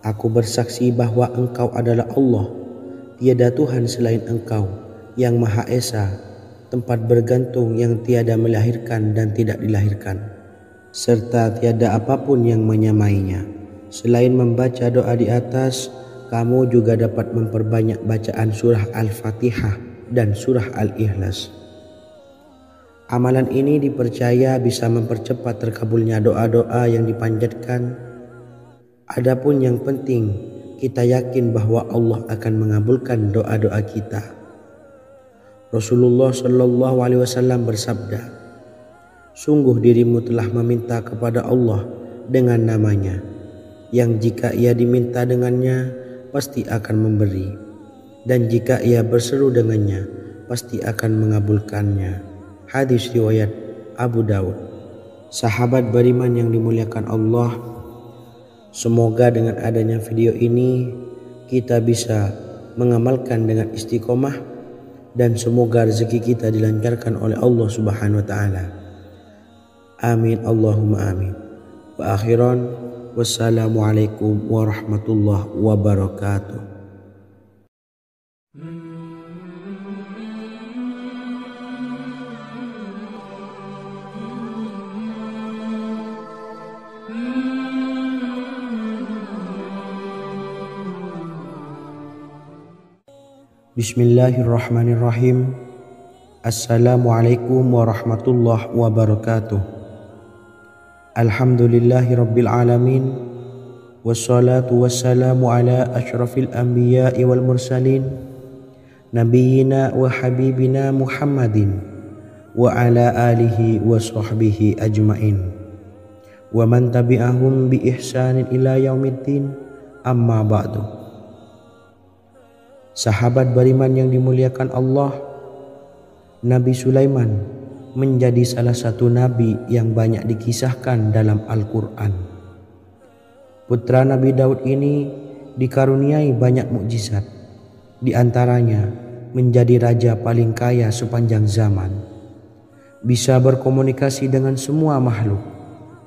Aku bersaksi bahwa Engkau adalah Allah, tiada Tuhan selain Engkau, yang Maha Esa, tempat bergantung yang tiada melahirkan dan tidak dilahirkan, serta tiada apapun yang menyamainya. Selain membaca doa di atas, kamu juga dapat memperbanyak bacaan surah Al-Fatihah dan surah Al-Ikhlas. Amalan ini dipercaya bisa mempercepat terkabulnya doa-doa yang dipanjatkan. Adapun yang penting, kita yakin bahwa Allah akan mengabulkan doa-doa kita. Rasulullah Shallallahu Alaihi Wasallam bersabda, "Sungguh dirimu telah meminta kepada Allah dengan namanya, yang jika ia diminta dengannya, pasti akan memberi, dan jika ia berseru dengannya, pasti akan mengabulkannya." Hadis riwayat Abu Daud. Sahabat beriman yang dimuliakan Allah, semoga dengan adanya video ini kita bisa mengamalkan dengan istiqomah, dan semoga rezeki kita dilancarkan oleh Allah Subhanahu wa taala. Amin Allahumma amin. Wa akhiran, wassalamualaikum warahmatullahi wabarakatuh. Bismillahirrahmanirrahim. Assalamualaikum warahmatullahi wabarakatuh. Alhamdulillahi rabbil alamin, wassalatu wassalamu ala asyrafil anbiya'i wal mursalin, nabiyyina wa habibina Muhammadin wa ala alihi wa sahbihi ajmain, wa man tabi'ahum bi ihsanin ila yaumiddin, amma ba'du. Sahabat beriman yang dimuliakan Allah, Nabi Sulaiman menjadi salah satu nabi yang banyak dikisahkan dalam Al-Quran. Putra Nabi Daud ini dikaruniai banyak mukjizat, di antaranya menjadi raja paling kaya sepanjang zaman, bisa berkomunikasi dengan semua makhluk,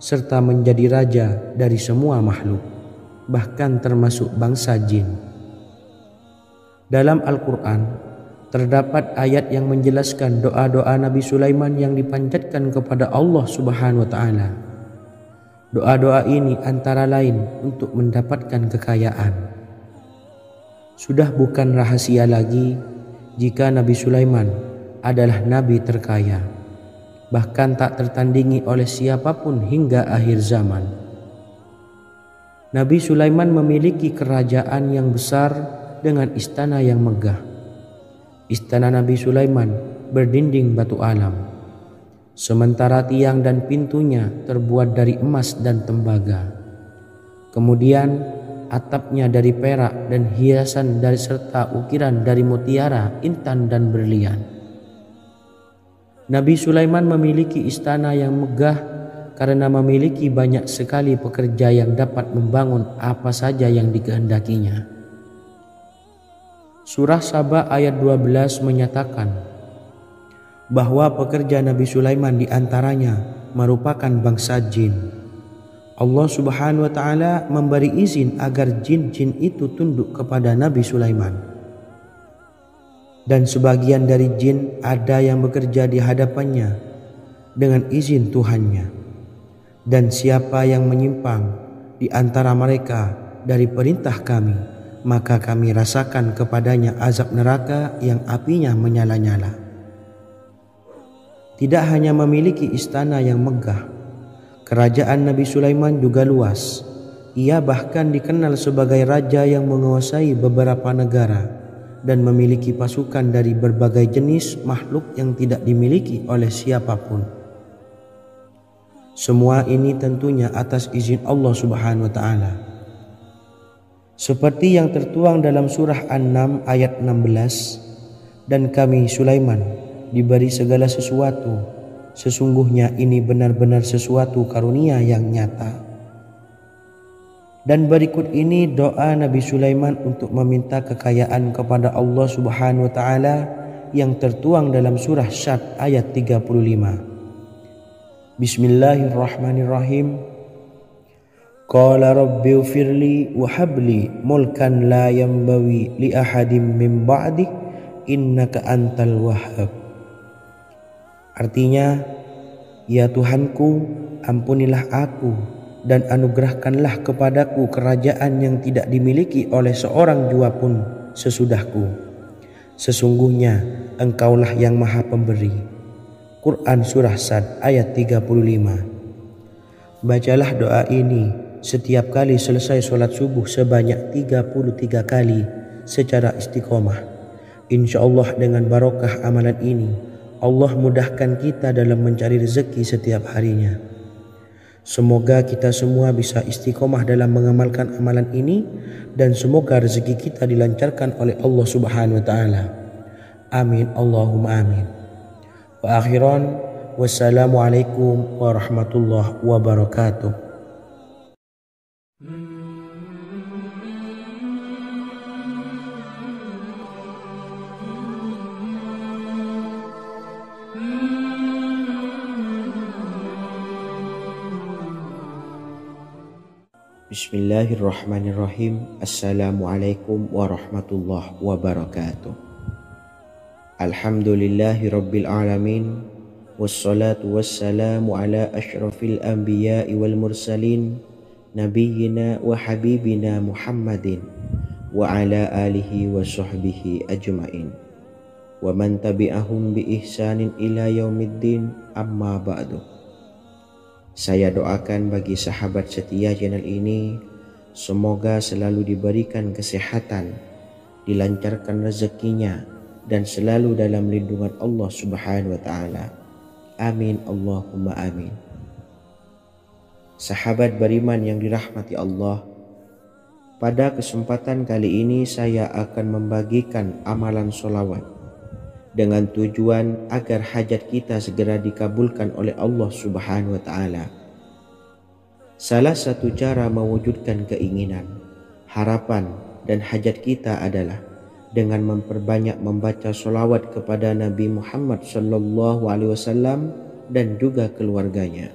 serta menjadi raja dari semua makhluk, bahkan termasuk bangsa jin. Dalam Al-Quran terdapat ayat yang menjelaskan doa-doa Nabi Sulaiman yang dipanjatkan kepada Allah Subhanahu wa taala. Doa-doa ini antara lain untuk mendapatkan kekayaan. Sudah bukan rahasia lagi jika Nabi Sulaiman adalah nabi terkaya, bahkan tak tertandingi oleh siapapun hingga akhir zaman. Nabi Sulaiman memiliki kerajaan yang besar dengan istana yang megah. Istana Nabi Sulaiman berdinding batu alam, sementara tiang dan pintunya terbuat dari emas dan tembaga. Kemudian atapnya dari perak dan hiasan dari serta ukiran dari mutiara, intan dan berlian. Nabi Sulaiman memiliki istana yang megah karena memiliki banyak sekali pekerja yang dapat membangun apa saja yang dikehendakinya. Surah Saba ayat 12 menyatakan bahwa pekerja Nabi Sulaiman diantaranya merupakan bangsa jin. Allah Subhanahu wa taala memberi izin agar jin-jin itu tunduk kepada Nabi Sulaiman. Dan sebagian dari jin ada yang bekerja di hadapannya dengan izin Tuhannya. Dan siapa yang menyimpang di antara mereka dari perintah kami, maka kami rasakan kepadanya azab neraka yang apinya menyala-nyala. Tidak hanya memiliki istana yang megah, kerajaan Nabi Sulaiman juga luas. Ia bahkan dikenal sebagai raja yang menguasai beberapa negara dan memiliki pasukan dari berbagai jenis makhluk yang tidak dimiliki oleh siapapun. Semua ini tentunya atas izin Allah Subhanahu wa taala. Seperti yang tertuang dalam surah An-Naml ayat 16, dan kami Sulaiman diberi segala sesuatu, sesungguhnya ini benar-benar sesuatu karunia yang nyata. Dan berikut ini doa Nabi Sulaiman untuk meminta kekayaan kepada Allah Subhanahu wa taala yang tertuang dalam surah Syad ayat 35. Bismillahirrahmanirrahim. Qala rabbi ufirli wa habli mulkan la yanbawi li ahadim min ba'di innaka antal wahhab. Artinya, ya Tuhanku, ampunilah aku dan anugerahkanlah kepadaku kerajaan yang tidak dimiliki oleh seorang jua pun sesudahku. Sesungguhnya Engkaulah yang Maha Pemberi. Quran Surah Sad ayat 35. Bacalah doa ini setiap kali selesai sholat subuh sebanyak 33 kali secara istiqomah. Insya Allah dengan barokah amalan ini, Allah mudahkan kita dalam mencari rezeki setiap harinya. Semoga kita semua bisa istiqomah dalam mengamalkan amalan ini dan semoga rezeki kita dilancarkan oleh Allah Subhanahu wa taala. Amin Allahumma amin. Wa akhiran wassalamualaikum warahmatullahi wabarakatuh. Bismillahirrahmanirrahim. Assalamualaikum warahmatullahi wabarakatuh. Alhamdulillahi rabbil alamin. Wassalatu wassalamu ala ashrafil anbiya'i wal mursalin, nabiyyina wa habibina Muhammadin wa ala alihi wa sahbihi ajma'in wa man tabi'ahum bi ihsanin ila yaumiddin, amma ba'du. Saya doakan bagi sahabat setia channel ini, semoga selalu diberikan kesehatan, dilancarkan rezekinya, dan selalu dalam lindungan Allah Subhanahu wa ta'ala. Amin Allahumma amin. Sahabat beriman yang dirahmati Allah, pada kesempatan kali ini saya akan membagikan amalan sholawat dengan tujuan agar hajat kita segera dikabulkan oleh Allah Subhanahu wa ta'ala. Salah satu cara mewujudkan keinginan, harapan, dan hajat kita adalah dengan memperbanyak membaca sholawat kepada Nabi Muhammad SAW dan juga keluarganya.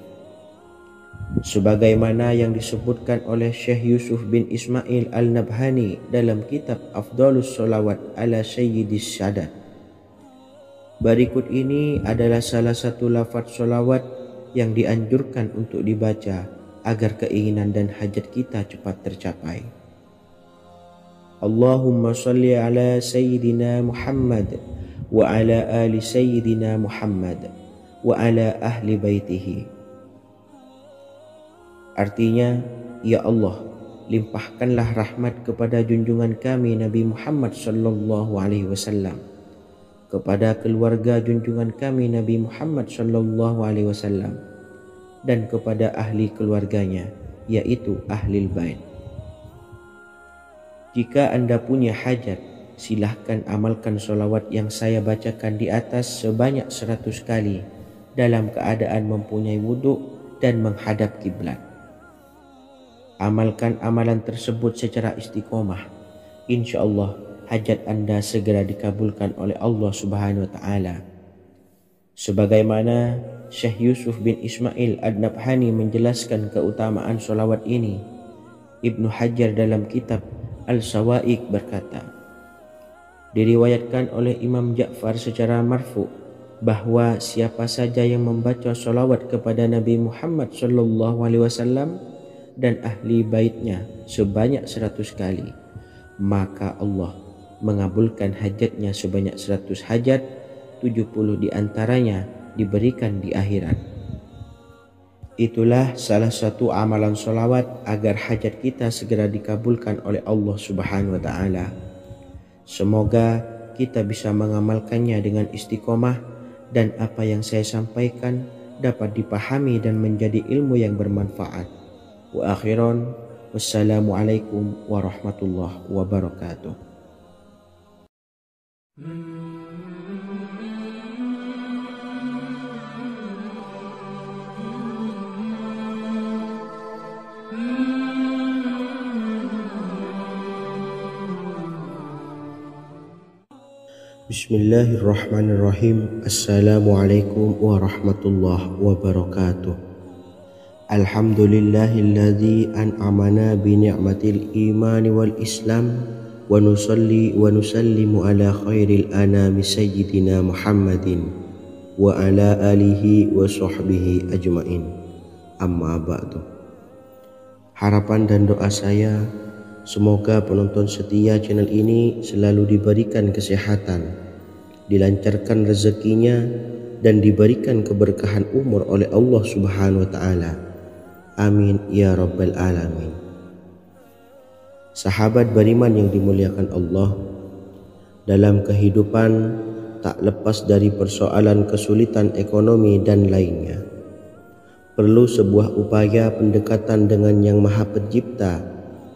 Sebagaimana yang disebutkan oleh Syekh Yusuf bin Ismail Al-Nabhani dalam kitab Afdhalus Sholawat ala Sayyidis Sadat. Berikut ini adalah salah satu lafaz sholawat yang dianjurkan untuk dibaca agar keinginan dan hajat kita cepat tercapai. Allahumma salli ala Sayyidina Muhammad wa ala ali Sayyidina Muhammad wa ala ahli baitihi. Artinya, ya Allah, limpahkanlah rahmat kepada junjungan kami Nabi Muhammad sallallahu alaihi wasallam, kepada keluarga junjungan kami Nabi Muhammad sallallahu alaihi wasallam, dan kepada ahli keluarganya, yaitu ahlil bait. Jika Anda punya hajat, silahkan amalkan sholawat yang saya bacakan di atas sebanyak 100 kali dalam keadaan mempunyai wudhu dan menghadap kiblat. Amalkan amalan tersebut secara istiqomah. Insya Allah hajat Anda segera dikabulkan oleh Allah Subhanahu wa ta'ala. Sebagaimana Syekh Yusuf bin Ismail Ad-Nabhani menjelaskan keutamaan sholawat ini, Ibnu Hajar dalam kitab Al-Sawa'iq berkata, diriwayatkan oleh Imam Ja'far secara marfu bahwa siapa saja yang membaca sholawat kepada Nabi Muhammad SAW dan ahli baitnya sebanyak 100 kali, maka Allah mengabulkan hajatnya sebanyak 100 hajat, 70 diantaranya diberikan di akhirat. Itulah salah satu amalan sholawat agar hajat kita segera dikabulkan oleh Allah Subhanahu wa ta'ala. Semoga kita bisa mengamalkannya dengan istiqomah dan apa yang saya sampaikan dapat dipahami dan menjadi ilmu yang bermanfaat. Wa akhiran, wassalamualaikum warahmatullahi wabarakatuh. Bismillahirrahmanirrahim. Assalamualaikum warahmatullahi wabarakatuh. Alhamdulillahilladzi an'amana bi ni'matil imani wal islam wa nusalli wa nusallimu ala khairil anami sayyidina Muhammadin wa ala alihi wa sahbihi ajmain. Amma ba'du. Harapan dan doa saya, semoga penonton setia channel ini selalu diberikan kesehatan, dilancarkan rezekinya, dan diberikan keberkahan umur oleh Allah Subhanahu wa Ta'ala. Amin ya Rabbal Alamin. Sahabat beriman yang dimuliakan Allah, dalam kehidupan tak lepas dari persoalan kesulitan ekonomi dan lainnya. Perlu sebuah upaya pendekatan dengan Yang Maha Pencipta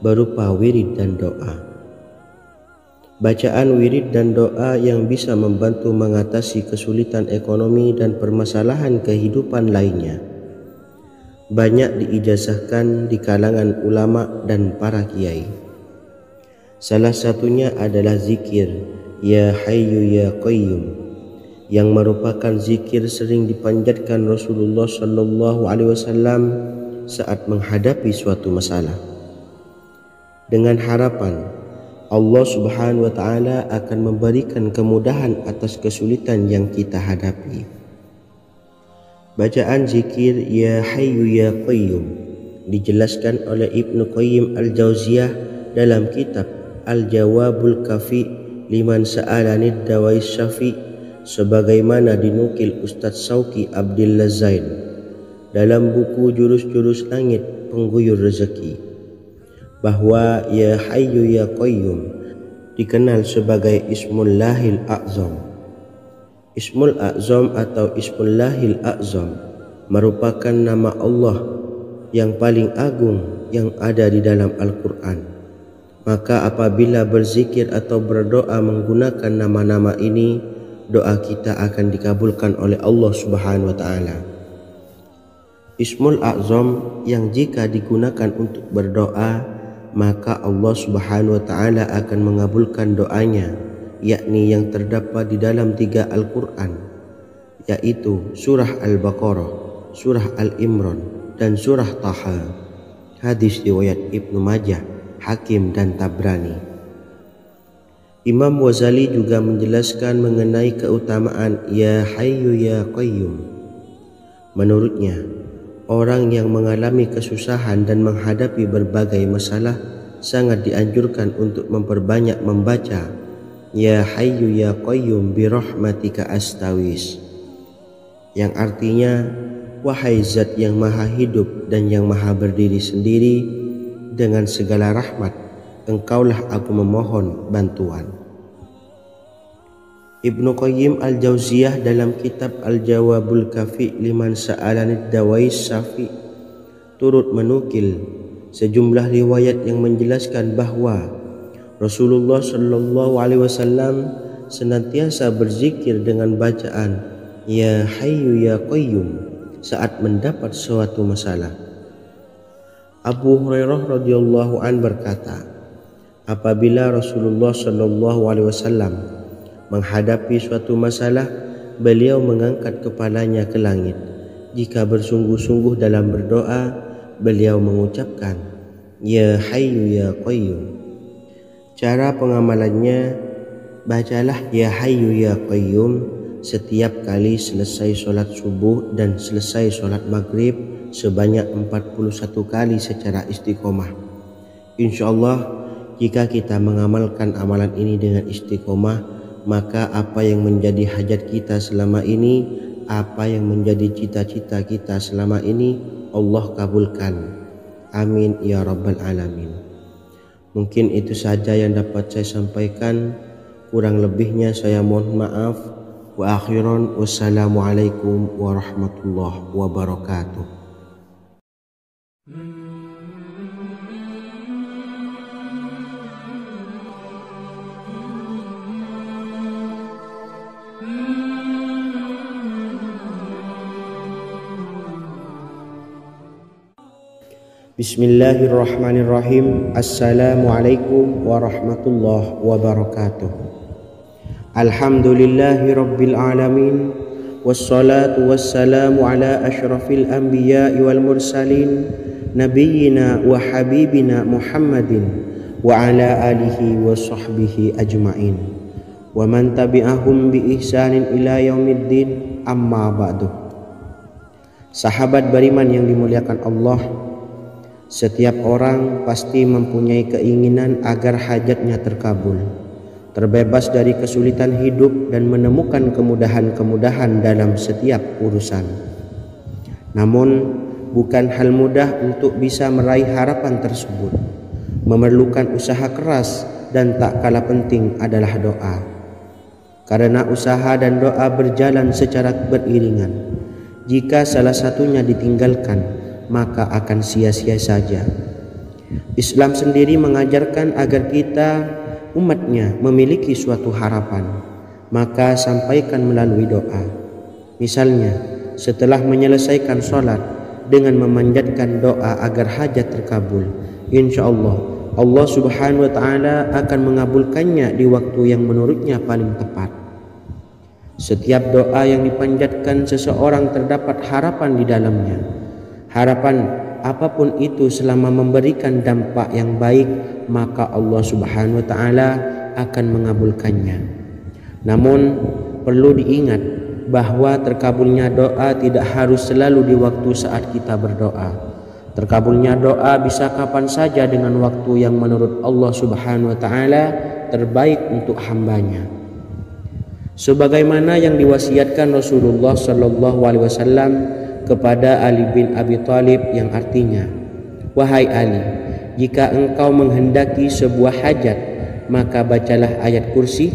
berupa wirid dan doa. Bacaan wirid dan doa yang bisa membantu mengatasi kesulitan ekonomi dan permasalahan kehidupan lainnya banyak diijazahkan di kalangan ulama dan para kiai. Salah satunya adalah zikir Ya Hayyu Ya Qayyum, yang merupakan zikir sering dipanjatkan Rasulullah SAW saat menghadapi suatu masalah, dengan harapan Allah Subhanahu wa Ta'ala akan memberikan kemudahan atas kesulitan yang kita hadapi. Bacaan zikir Ya Hayyu Ya Qayyum dijelaskan oleh Ibnu Qayyim Al-Jauziyah dalam kitab Al-Jawabul Kafi liman sa'alanid dawais syafi, sebagaimana dinukil Ustadz Sauki Abdillah Zain dalam buku Jurus-Jurus Langit Pengguyur Rezeki, bahwa Ya Hayyu Ya Qayyum dikenal sebagai Ismullahil A'zam. Ismul A'zam atau Ismullahil A'zam merupakan nama Allah yang paling agung yang ada di dalam Al-Quran. Maka apabila berzikir atau berdoa menggunakan nama-nama ini, doa kita akan dikabulkan oleh Allah Subhanahu wa Ta'ala. Ismul A'zam yang jika digunakan untuk berdoa, maka Allah Subhanahu wa Ta'ala akan mengabulkan doanya, yakni yang terdapat di dalam 3 Al-Quran, yaitu surah Al-Baqarah, surah Al-Imran, dan surah Taha. Hadis riwayat Ibnu Majah, Hakim, dan Tabrani. Imam Ghazali juga menjelaskan mengenai keutamaan Ya Hayyu Ya Qayyum. Menurutnya, orang yang mengalami kesusahan dan menghadapi berbagai masalah sangat dianjurkan untuk memperbanyak membaca Ya Hayyu Ya Qayyum bi rahmatika astawis, yang artinya, wahai zat yang maha hidup dan yang maha berdiri sendiri, dengan segala rahmat engkaulah aku memohon bantuan. Ibnu Qayyim Al-Jauziyah dalam kitab Al-Jawabul Kafi liman sa'alanid dawais syafi turut menukil sejumlah riwayat yang menjelaskan bahwa Rasulullah SAW senantiasa berzikir dengan bacaan Ya Hayyu Ya Qayyum saat mendapat suatu masalah. Abu Hurairah radhiyallahu an berkata, apabila Rasulullah SAW menghadapi suatu masalah, beliau mengangkat kepalanya ke langit. Jika bersungguh-sungguh dalam berdoa, beliau mengucapkan Ya Hayyu Ya Qayyum. Cara pengamalannya, bacalah Ya Hayyu Ya Qayyum setiap kali selesai sholat subuh dan selesai sholat maghrib sebanyak 41 kali secara istiqomah. InsyaAllah, jika kita mengamalkan amalan ini dengan istiqomah, maka apa yang menjadi hajat kita selama ini, apa yang menjadi cita-cita kita selama ini, Allah kabulkan. Amin ya Rabbal Alamin. Mungkin itu saja yang dapat saya sampaikan. Kurang lebihnya saya mohon maaf. Wa akhiran, wassalamualaikum warahmatullahi wabarakatuh. Bismillahirrahmanirrahim. Assalamualaikum warahmatullahi wabarakatuh. Alhamdulillahi rabbil alamin, wassalatu wassalamu ala asyrafil anbiya'i wal mursalin nabiyyina wa habibina Muhammadin wa ala alihi wa sahbihi ajma'in wa man tabi'ahum bi ihsanin ila yaumiddin, amma ba'du. Sahabat beriman yang dimuliakan Allah, setiap orang pasti mempunyai keinginan agar hajatnya terkabul, terbebas dari kesulitan hidup dan menemukan kemudahan-kemudahan dalam setiap urusan. Namun bukan hal mudah untuk bisa meraih harapan tersebut. Memerlukan usaha keras dan tak kalah penting adalah doa. Karena usaha dan doa berjalan secara beriringan. Jika salah satunya ditinggalkan, maka akan sia-sia saja. Islam sendiri mengajarkan agar kita umatnya memiliki suatu harapan, maka sampaikan melalui doa. Misalnya, setelah menyelesaikan sholat dengan memanjatkan doa agar hajat terkabul, insya Allah Allah Subhanahu wa Ta'ala akan mengabulkannya di waktu yang menurutnya paling tepat. Setiap doa yang dipanjatkan seseorang terdapat harapan di dalamnya. Harapan apapun itu selama memberikan dampak yang baik, maka Allah Subhanahu wa Ta'ala akan mengabulkannya. Namun perlu diingat bahwa terkabulnya doa tidak harus selalu di waktu saat kita berdoa. Terkabulnya doa bisa kapan saja dengan waktu yang menurut Allah Subhanahu wa Ta'ala terbaik untuk hambanya. Sebagaimana yang diwasiatkan Rasulullah Sallallahu Alaihi Wasallam kepada Ali bin Abi Thalib, yang artinya, "Wahai Ali, jika engkau menghendaki sebuah hajat, maka bacalah ayat kursi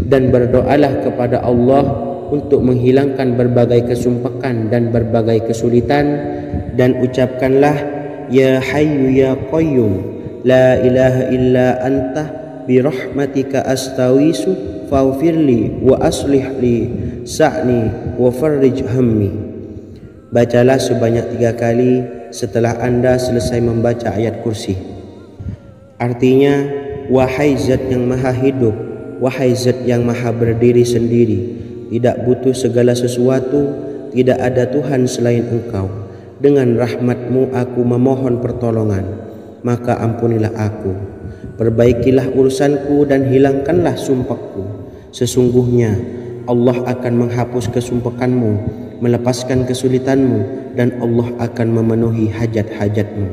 dan berdoalah kepada Allah untuk menghilangkan berbagai kesumpakan dan berbagai kesulitan, dan ucapkanlah, Ya Hayyu Ya Qayyum, La ilaha illa anta birahmatika astawisu faghfirli wa aslih li sa'ni wa farrij hammi." Bacalah sebanyak 3 kali setelah Anda selesai membaca ayat kursi. Artinya, wahai zat yang maha hidup, wahai zat yang maha berdiri sendiri, tidak butuh segala sesuatu, tidak ada Tuhan selain Engkau. Dengan rahmat-Mu aku memohon pertolongan, maka ampunilah aku. Perbaikilah urusanku dan hilangkanlah sumpahku. Sesungguhnya Allah akan menghapus kesumpakanmu, melepaskan kesulitanmu, dan Allah akan memenuhi hajat-hajatmu.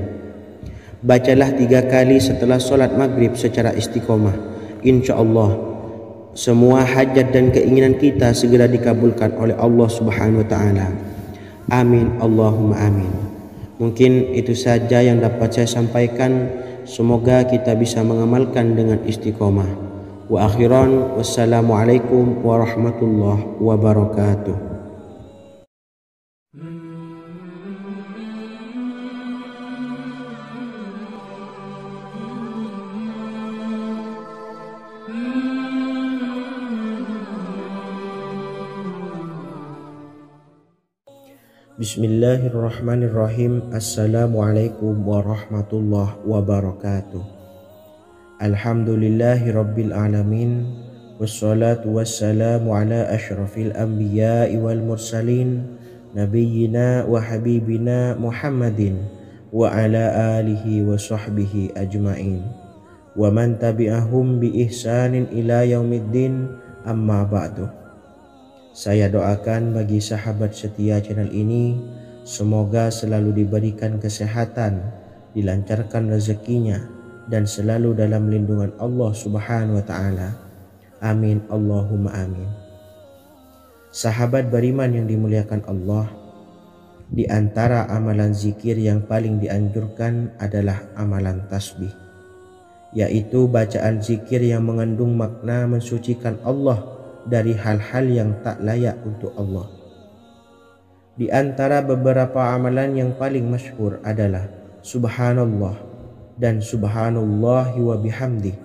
Bacalah 3 kali setelah sholat maghrib secara istiqomah. Insya Allah semua hajat dan keinginan kita segera dikabulkan oleh Allah Subhanahu wa Ta'ala. Amin Allahumma amin. Mungkin itu saja yang dapat saya sampaikan. Semoga kita bisa mengamalkan dengan istiqomah. Wa akhiran, wassalamualaikum warahmatullahi wabarakatuh. Bismillahirrahmanirrahim. Assalamualaikum warahmatullahi wabarakatuh. Alhamdulillahi rabbil alamin, wassalatu wassalamu ala asyrafil anbiya'i wal mursalin nabiyyina wa habibina Muhammadin wa ala alihi wa sahbihi ajma'in wa man tabi'ahum bi ihsanin ila yaumiddin, amma ba'du. Saya doakan bagi sahabat setia channel ini, semoga selalu diberikan kesehatan, dilancarkan rezekinya, dan selalu dalam lindungan Allah Subhanahu wa Ta'ala. Amin Allahumma amin. Sahabat beriman yang dimuliakan Allah, di antara amalan zikir yang paling dianjurkan adalah amalan tasbih, yaitu bacaan zikir yang mengandung makna mensucikan Allah dari hal-hal yang tak layak untuk Allah. Di antara beberapa amalan yang paling masyhur adalah Subhanallah dan Subhanallahi wa bihamdi.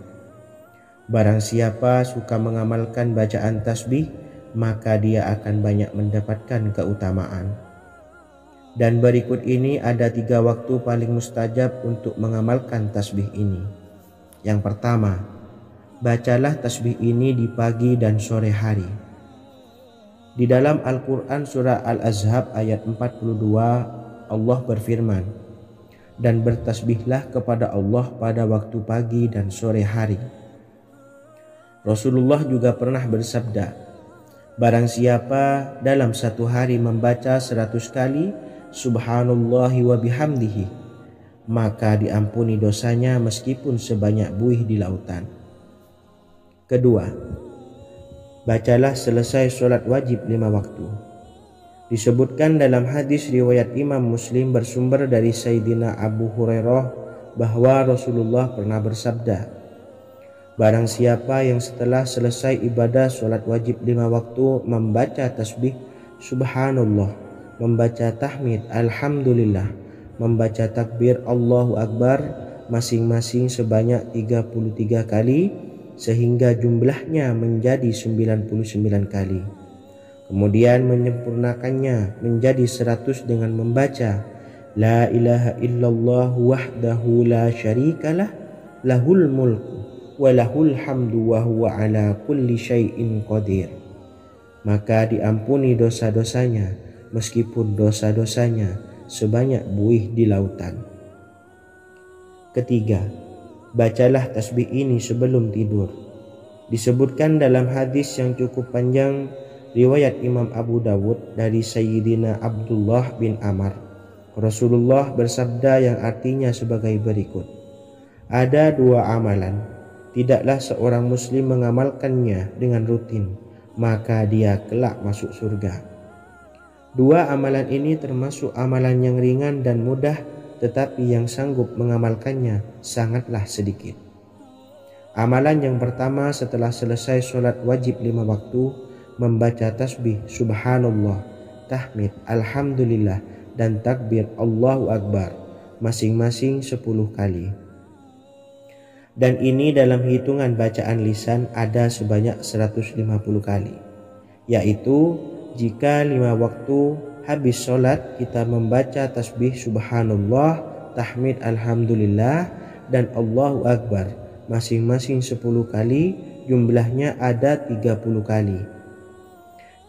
Barang siapa suka mengamalkan bacaan tasbih, maka dia akan banyak mendapatkan keutamaan. Dan berikut ini ada 3 waktu paling mustajab untuk mengamalkan tasbih ini. Yang pertama, bacalah tasbih ini di pagi dan sore hari. Di dalam Al-Quran surah Al-Ahzab ayat 42 Allah berfirman, dan bertasbihlah kepada Allah pada waktu pagi dan sore hari. Rasulullah juga pernah bersabda, barang siapa dalam satu hari membaca 100 kali Subhanallahi wa bihamdihi, maka diampuni dosanya meskipun sebanyak buih di lautan. Kedua, bacalah selesai sholat wajib 5 waktu. Disebutkan dalam hadis riwayat Imam Muslim bersumber dari Sayyidina Abu Hurairah bahwa Rasulullah pernah bersabda, barang siapa yang setelah selesai ibadah sholat wajib 5 waktu membaca tasbih Subhanallah, membaca tahmid Alhamdulillah, membaca takbir Allahu Akbar masing-masing sebanyak 33 kali sehingga jumlahnya menjadi 99 kali. Kemudian menyempurnakannya menjadi 100 dengan membaca La ilaha illallah wahdahu la syarikalah lahul mulku wa lahul hamdu wa huwa ala kulli syai'in qadir. Maka diampuni dosa-dosanya meskipun dosa-dosanya sebanyak buih di lautan. Ketiga, bacalah tasbih ini sebelum tidur. Disebutkan dalam hadis yang cukup panjang riwayat Imam Abu Dawud dari Sayyidina Abdullah bin Amr, Rasulullah bersabda yang artinya sebagai berikut, ada 2 amalan, tidaklah seorang muslim mengamalkannya dengan rutin, maka dia kelak masuk surga. 2 amalan ini termasuk amalan yang ringan dan mudah, tetapi yang sanggup mengamalkannya sangatlah sedikit. Amalan yang pertama setelah selesai sholat wajib 5 waktu, membaca tasbih Subhanallah, tahmid Alhamdulillah, dan takbir Allahu Akbar masing-masing 10 kali. Dan ini dalam hitungan bacaan lisan ada sebanyak 150 kali, yaitu jika 5 waktu habis sholat kita membaca tasbih Subhanallah, tahmid Alhamdulillah, dan Allahu Akbar masing-masing 10 kali, jumlahnya ada 30 kali.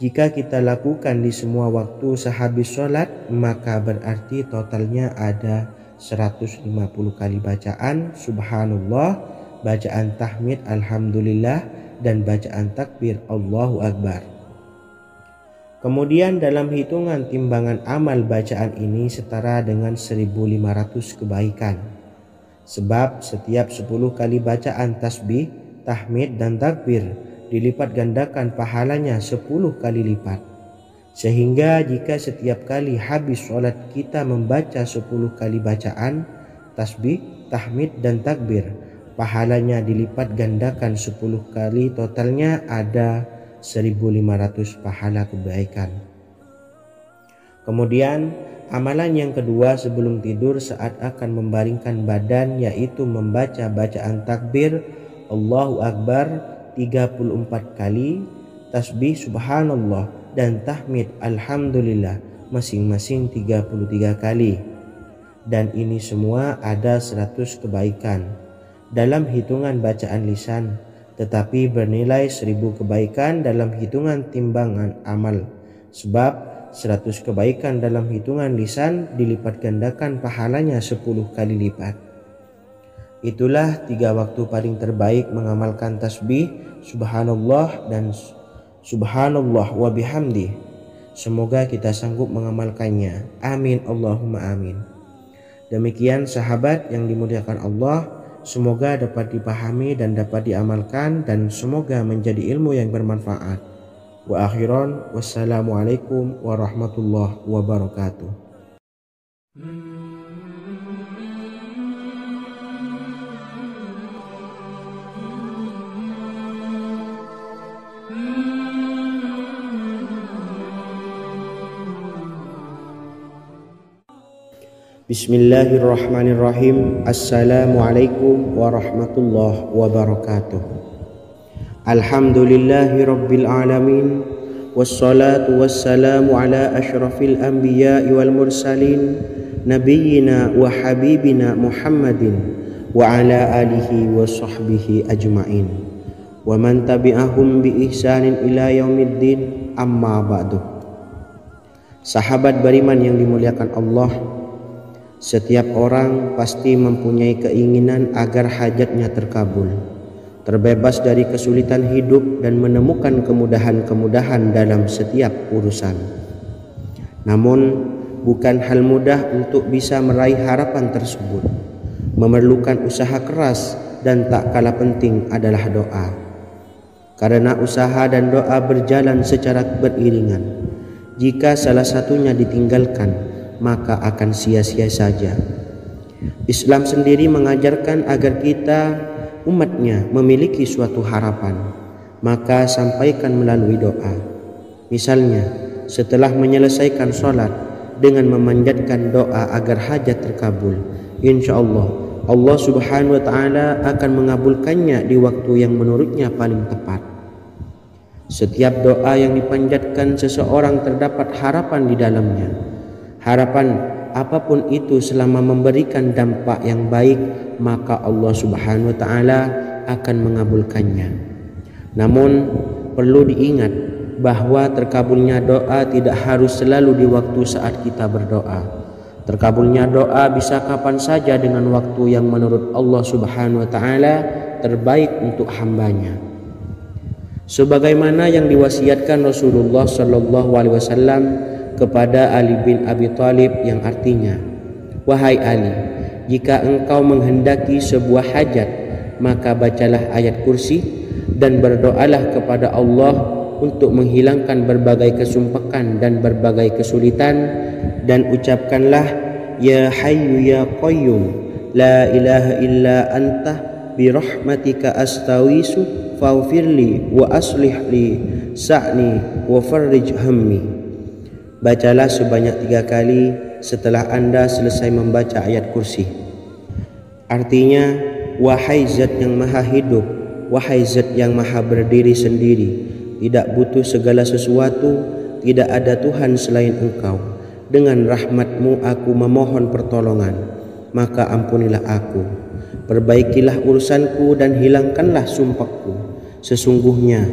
Jika kita lakukan di semua waktu sehabis sholat, maka berarti totalnya ada 150 kali bacaan Subhanallah, bacaan tahmid Alhamdulillah, dan bacaan takbir Allahu Akbar. Kemudian dalam hitungan timbangan amal bacaan ini setara dengan 1500 kebaikan. Sebab setiap 10 kali bacaan tasbih, tahmid, dan takbir dilipat gandakan pahalanya 10 kali lipat. Sehingga jika setiap kali habis sholat kita membaca 10 kali bacaan tasbih, tahmid, dan takbir, pahalanya dilipat gandakan 10 kali, totalnya ada 1500 pahala kebaikan. Kemudian amalan yang kedua sebelum tidur saat akan membaringkan badan, yaitu membaca bacaan takbir Allahu Akbar 34 kali, tasbih Subhanallah, dan tahmid Alhamdulillah masing-masing 33 kali. Dan ini semua ada 100 kebaikan dalam hitungan bacaan lisan, tetapi bernilai 1000 kebaikan dalam hitungan timbangan amal. Sebab 100 kebaikan dalam hitungan lisan dilipat gandakan pahalanya 10 kali lipat. Itulah 3 waktu paling terbaik mengamalkan tasbih Subhanallah dan Subhanallah wa bihamdih. Semoga kita sanggup mengamalkannya. Amin Allahumma amin. Demikian sahabat yang dimuliakan Allah, semoga dapat dipahami dan dapat diamalkan, dan semoga menjadi ilmu yang bermanfaat. Wa akhiran, wassalamualaikum warahmatullahi wabarakatuh. Bismillahirrahmanirrahim. Assalamualaikum warahmatullahi wabarakatuh. Alhamdulillahi rabbil alamin, wassalatu wassalamu ala ashrafil anbiya'i wal mursalin, nabiyyina wa habibina Muhammadin wa ala alihi wa sahbihi ajma'in. wa man tabi'ahum bi ihsanin ila yaumiddin, amma ba'du. Sahabat beriman yang dimuliakan Allah, setiap orang pasti mempunyai keinginan agar hajatnya terkabul, terbebas dari kesulitan hidup dan menemukan kemudahan-kemudahan dalam setiap urusan. Namun bukan hal mudah untuk bisa meraih harapan tersebut. Memerlukan usaha keras dan tak kalah penting adalah doa. Karena usaha dan doa berjalan secara beriringan. Jika salah satunya ditinggalkan, maka akan sia-sia saja. Islam sendiri mengajarkan agar kita umatnya memiliki suatu harapan, maka sampaikan melalui doa. Misalnya, setelah menyelesaikan sholat dengan memanjatkan doa agar hajat terkabul, insya Allah subhanahu wa ta'ala akan mengabulkannya di waktu yang menurutnya paling tepat. Setiap doa yang dipanjatkan seseorang terdapat harapan di dalamnya. Harapan apapun itu selama memberikan dampak yang baik, maka Allah subhanahu wa ta'ala akan mengabulkannya. Namun perlu diingat bahwa terkabulnya doa tidak harus selalu di waktu saat kita berdoa. Terkabulnya doa bisa kapan saja dengan waktu yang menurut Allah subhanahu wa ta'ala terbaik untuk hambanya. Sebagaimana yang diwasiatkan Rasulullah sallallahu alaihi wasallam kepada Ali bin Abi Thalib, yang artinya, wahai Ali, jika engkau menghendaki sebuah hajat, maka bacalah ayat kursi dan berdoalah kepada Allah untuk menghilangkan berbagai kesumpakan dan berbagai kesulitan, dan ucapkanlah, ya hayyu ya qayyum la ilaha illa anta birahmatika astawisu faghfirli wa aslih li sa'ni wa farrij hammi. Bacalah sebanyak 3 kali setelah Anda selesai membaca ayat kursi. Artinya, wahai zat yang maha hidup, wahai zat yang maha berdiri sendiri, tidak butuh segala sesuatu, tidak ada Tuhan selain Engkau. Dengan rahmat-Mu aku memohon pertolongan, maka ampunilah aku, perbaikilah urusanku dan hilangkanlah sumpahku. Sesungguhnya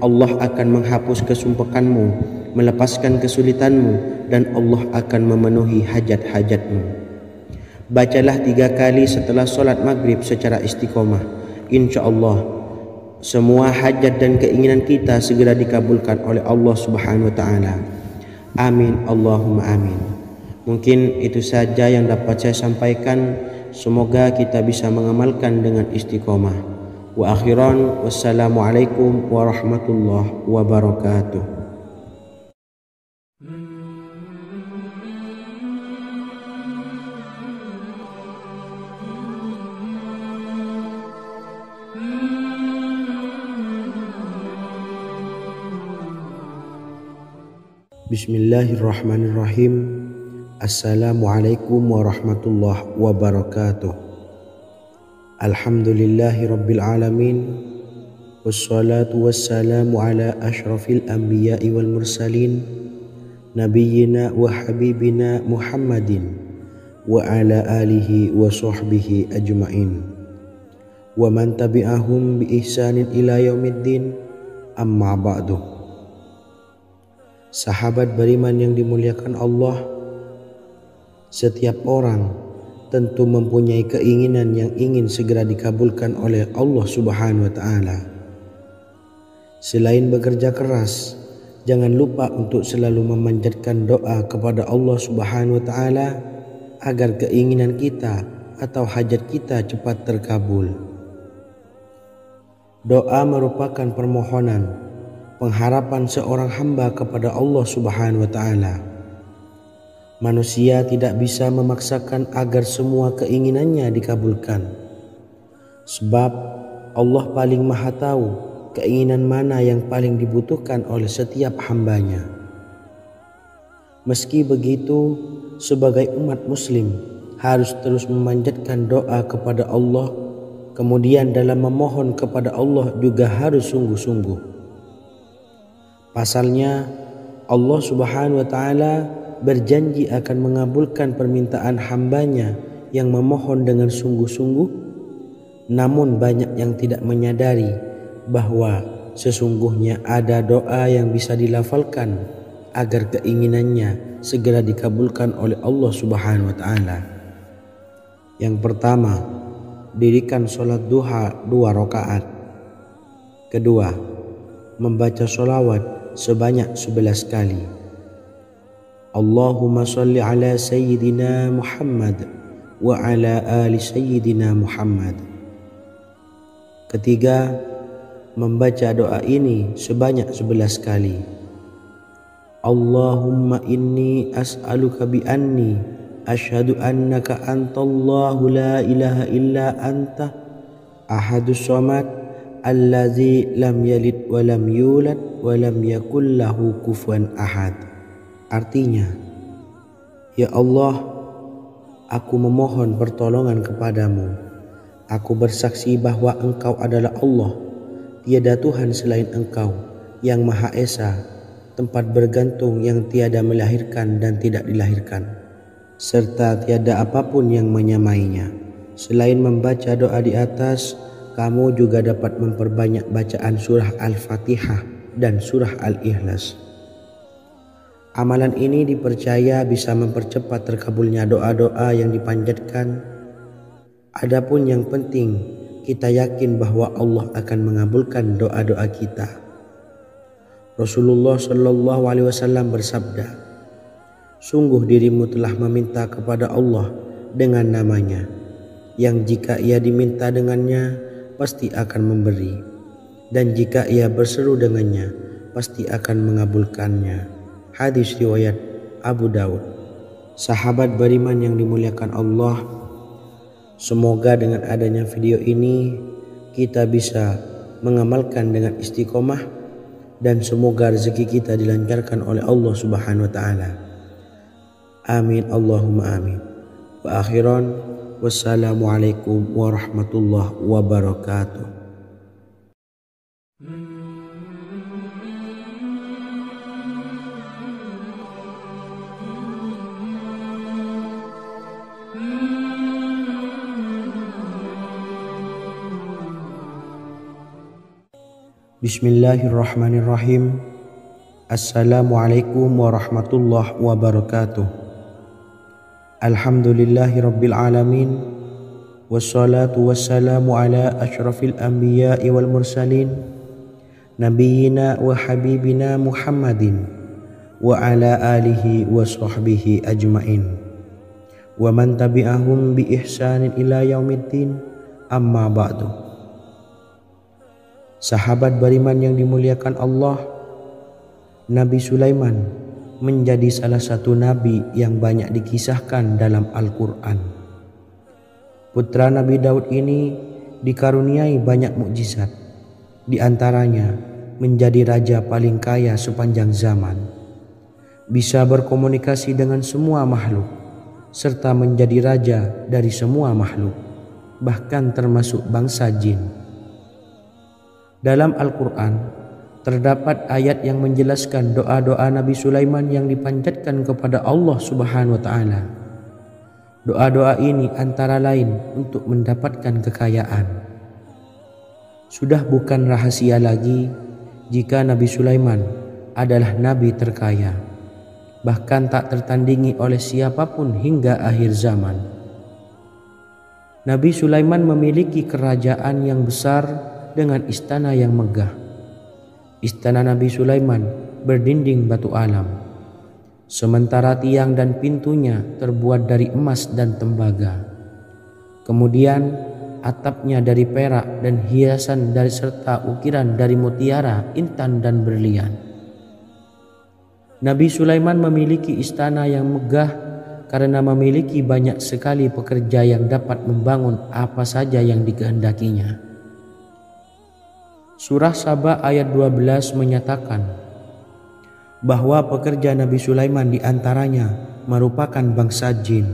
Allah akan menghapus kesumpakanmu, melepaskan kesulitanmu, dan Allah akan memenuhi hajat-hajatmu. Bacalah 3 kali setelah solat maghrib secara istiqomah. Insya Allah semua hajat dan keinginan kita segera dikabulkan oleh Allah subhanahu wa ta'ala. Amin, Allahumma amin. Mungkin itu saja yang dapat saya sampaikan. Semoga kita bisa mengamalkan dengan istiqomah. Wa akhiran, wassalamualaikum warahmatullahi wabarakatuh. Bismillahirrahmanirrahim. Assalamualaikum warahmatullahi wabarakatuh. Alhamdulillahi rabbil alamin, wassalatu wassalamu ala ashrafil anbiya'i wal mursalin, nabiyyina wa habibina Muhammadin wa ala alihi wa sahbihi ajma'in, wa man tabi'ahum bi ihsanin ila yaumiddin, amma ba'du. Sahabat beriman yang dimuliakan Allah, setiap orang tentu mempunyai keinginan yang ingin segera dikabulkan oleh Allah subhanahu wa ta'ala. Selain bekerja keras, jangan lupa untuk selalu memanjatkan doa kepada Allah subhanahu wa ta'ala agar keinginan kita atau hajat kita cepat terkabul. Doa merupakan permohonan, pengharapan seorang hamba kepada Allah subhanahu wa ta'ala. Manusia tidak bisa memaksakan agar semua keinginannya dikabulkan, sebab Allah paling maha tahu keinginan mana yang paling dibutuhkan oleh setiap hambanya. Meski begitu, sebagai umat muslim harus terus memanjatkan doa kepada Allah, kemudian dalam memohon kepada Allah juga harus sungguh-sungguh. Pasalnya, Allah subhanahu wa ta'ala berjanji akan mengabulkan permintaan hambanya yang memohon dengan sungguh-sungguh. Namun banyak yang tidak menyadari bahwa sesungguhnya ada doa yang bisa dilafalkan agar keinginannya segera dikabulkan oleh Allah Subhanahu wa taala. Yang pertama, dirikan sholat duha 2 rakaat. Kedua, membaca sholawat sebanyak 11 kali. Allahumma sholli ala sayyidina Muhammad wa ala ali sayyidina Muhammad. Ketiga, membaca doa ini sebanyak 11 kali. Allahumma inni as'aluka bi anni asyhadu annaka antallahu la ilaha illa anta ahadus samad allazi lam yalid wa lam yulad wa lam yakul lahu kufuwan ahad. Artinya, ya Allah, aku memohon pertolongan kepadamu. Aku bersaksi bahwa Engkau adalah Allah, tiada Tuhan selain Engkau yang Maha Esa, tempat bergantung yang tiada melahirkan dan tidak dilahirkan, serta tiada apapun yang menyamainya. Selain membaca doa di atas, kamu juga dapat memperbanyak bacaan surah Al-Fatihah dan surah Al-Ikhlas. Amalan ini dipercaya bisa mempercepat terkabulnya doa-doa yang dipanjatkan. Adapun yang penting, kita yakin bahwa Allah akan mengabulkan doa-doa kita. Rasulullah Shallallahu Alaihi Wasallam bersabda, sungguh dirimu telah meminta kepada Allah dengan namanya, yang jika ia diminta dengannya, pasti akan memberi, dan jika ia berseru dengannya, pasti akan mengabulkannya. Hadis riwayat Abu Daud. Sahabat beriman yang dimuliakan Allah, semoga dengan adanya video ini kita bisa mengamalkan dengan istiqomah, dan semoga rezeki kita dilancarkan oleh Allah Subhanahu wa taala. Amin Allahumma amin. Wa akhiran, wassalamualaikum warahmatullahi wabarakatuh. Bismillahirrahmanirrahim. Assalamualaikum warahmatullahi wabarakatuh. Alhamdulillahi rabbil alamin. Wassalatu wassalamu ala ashrafil anbiya'i wal mursalin, nabiyyina wa habibina Muhammadin wa ala alihi wa sahbihi ajmain, wa man tabi'ahum bi ihsanin ila yaumiddin, amma ba'du. Sahabat beriman yang dimuliakan Allah, Nabi Sulaiman menjadi salah satu nabi yang banyak dikisahkan dalam Al-Quran. Putra Nabi Daud ini dikaruniai banyak mukjizat, di antaranya menjadi raja paling kaya sepanjang zaman, bisa berkomunikasi dengan semua makhluk, serta menjadi raja dari semua makhluk, bahkan termasuk bangsa jin. Dalam Al-Quran terdapat ayat yang menjelaskan doa-doa Nabi Sulaiman yang dipanjatkan kepada Allah Subhanahu wa taala. Doa-doa ini antara lain untuk mendapatkan kekayaan. Sudah bukan rahasia lagi jika Nabi Sulaiman adalah nabi terkaya, bahkan tak tertandingi oleh siapapun hingga akhir zaman. Nabi Sulaiman memiliki kerajaan yang besar dengan istana yang megah. Istana Nabi Sulaiman berdinding batu alam, sementara tiang dan pintunya terbuat dari emas dan tembaga. Kemudian atapnya dari perak dan hiasan dari serta ukiran dari mutiara, intan dan berlian. Nabi Sulaiman memiliki istana yang megah karena memiliki banyak sekali pekerja yang dapat membangun apa saja yang dikehendakinya. Surah Saba ayat 12 menyatakan bahwa pekerja Nabi Sulaiman diantaranya merupakan bangsa jin.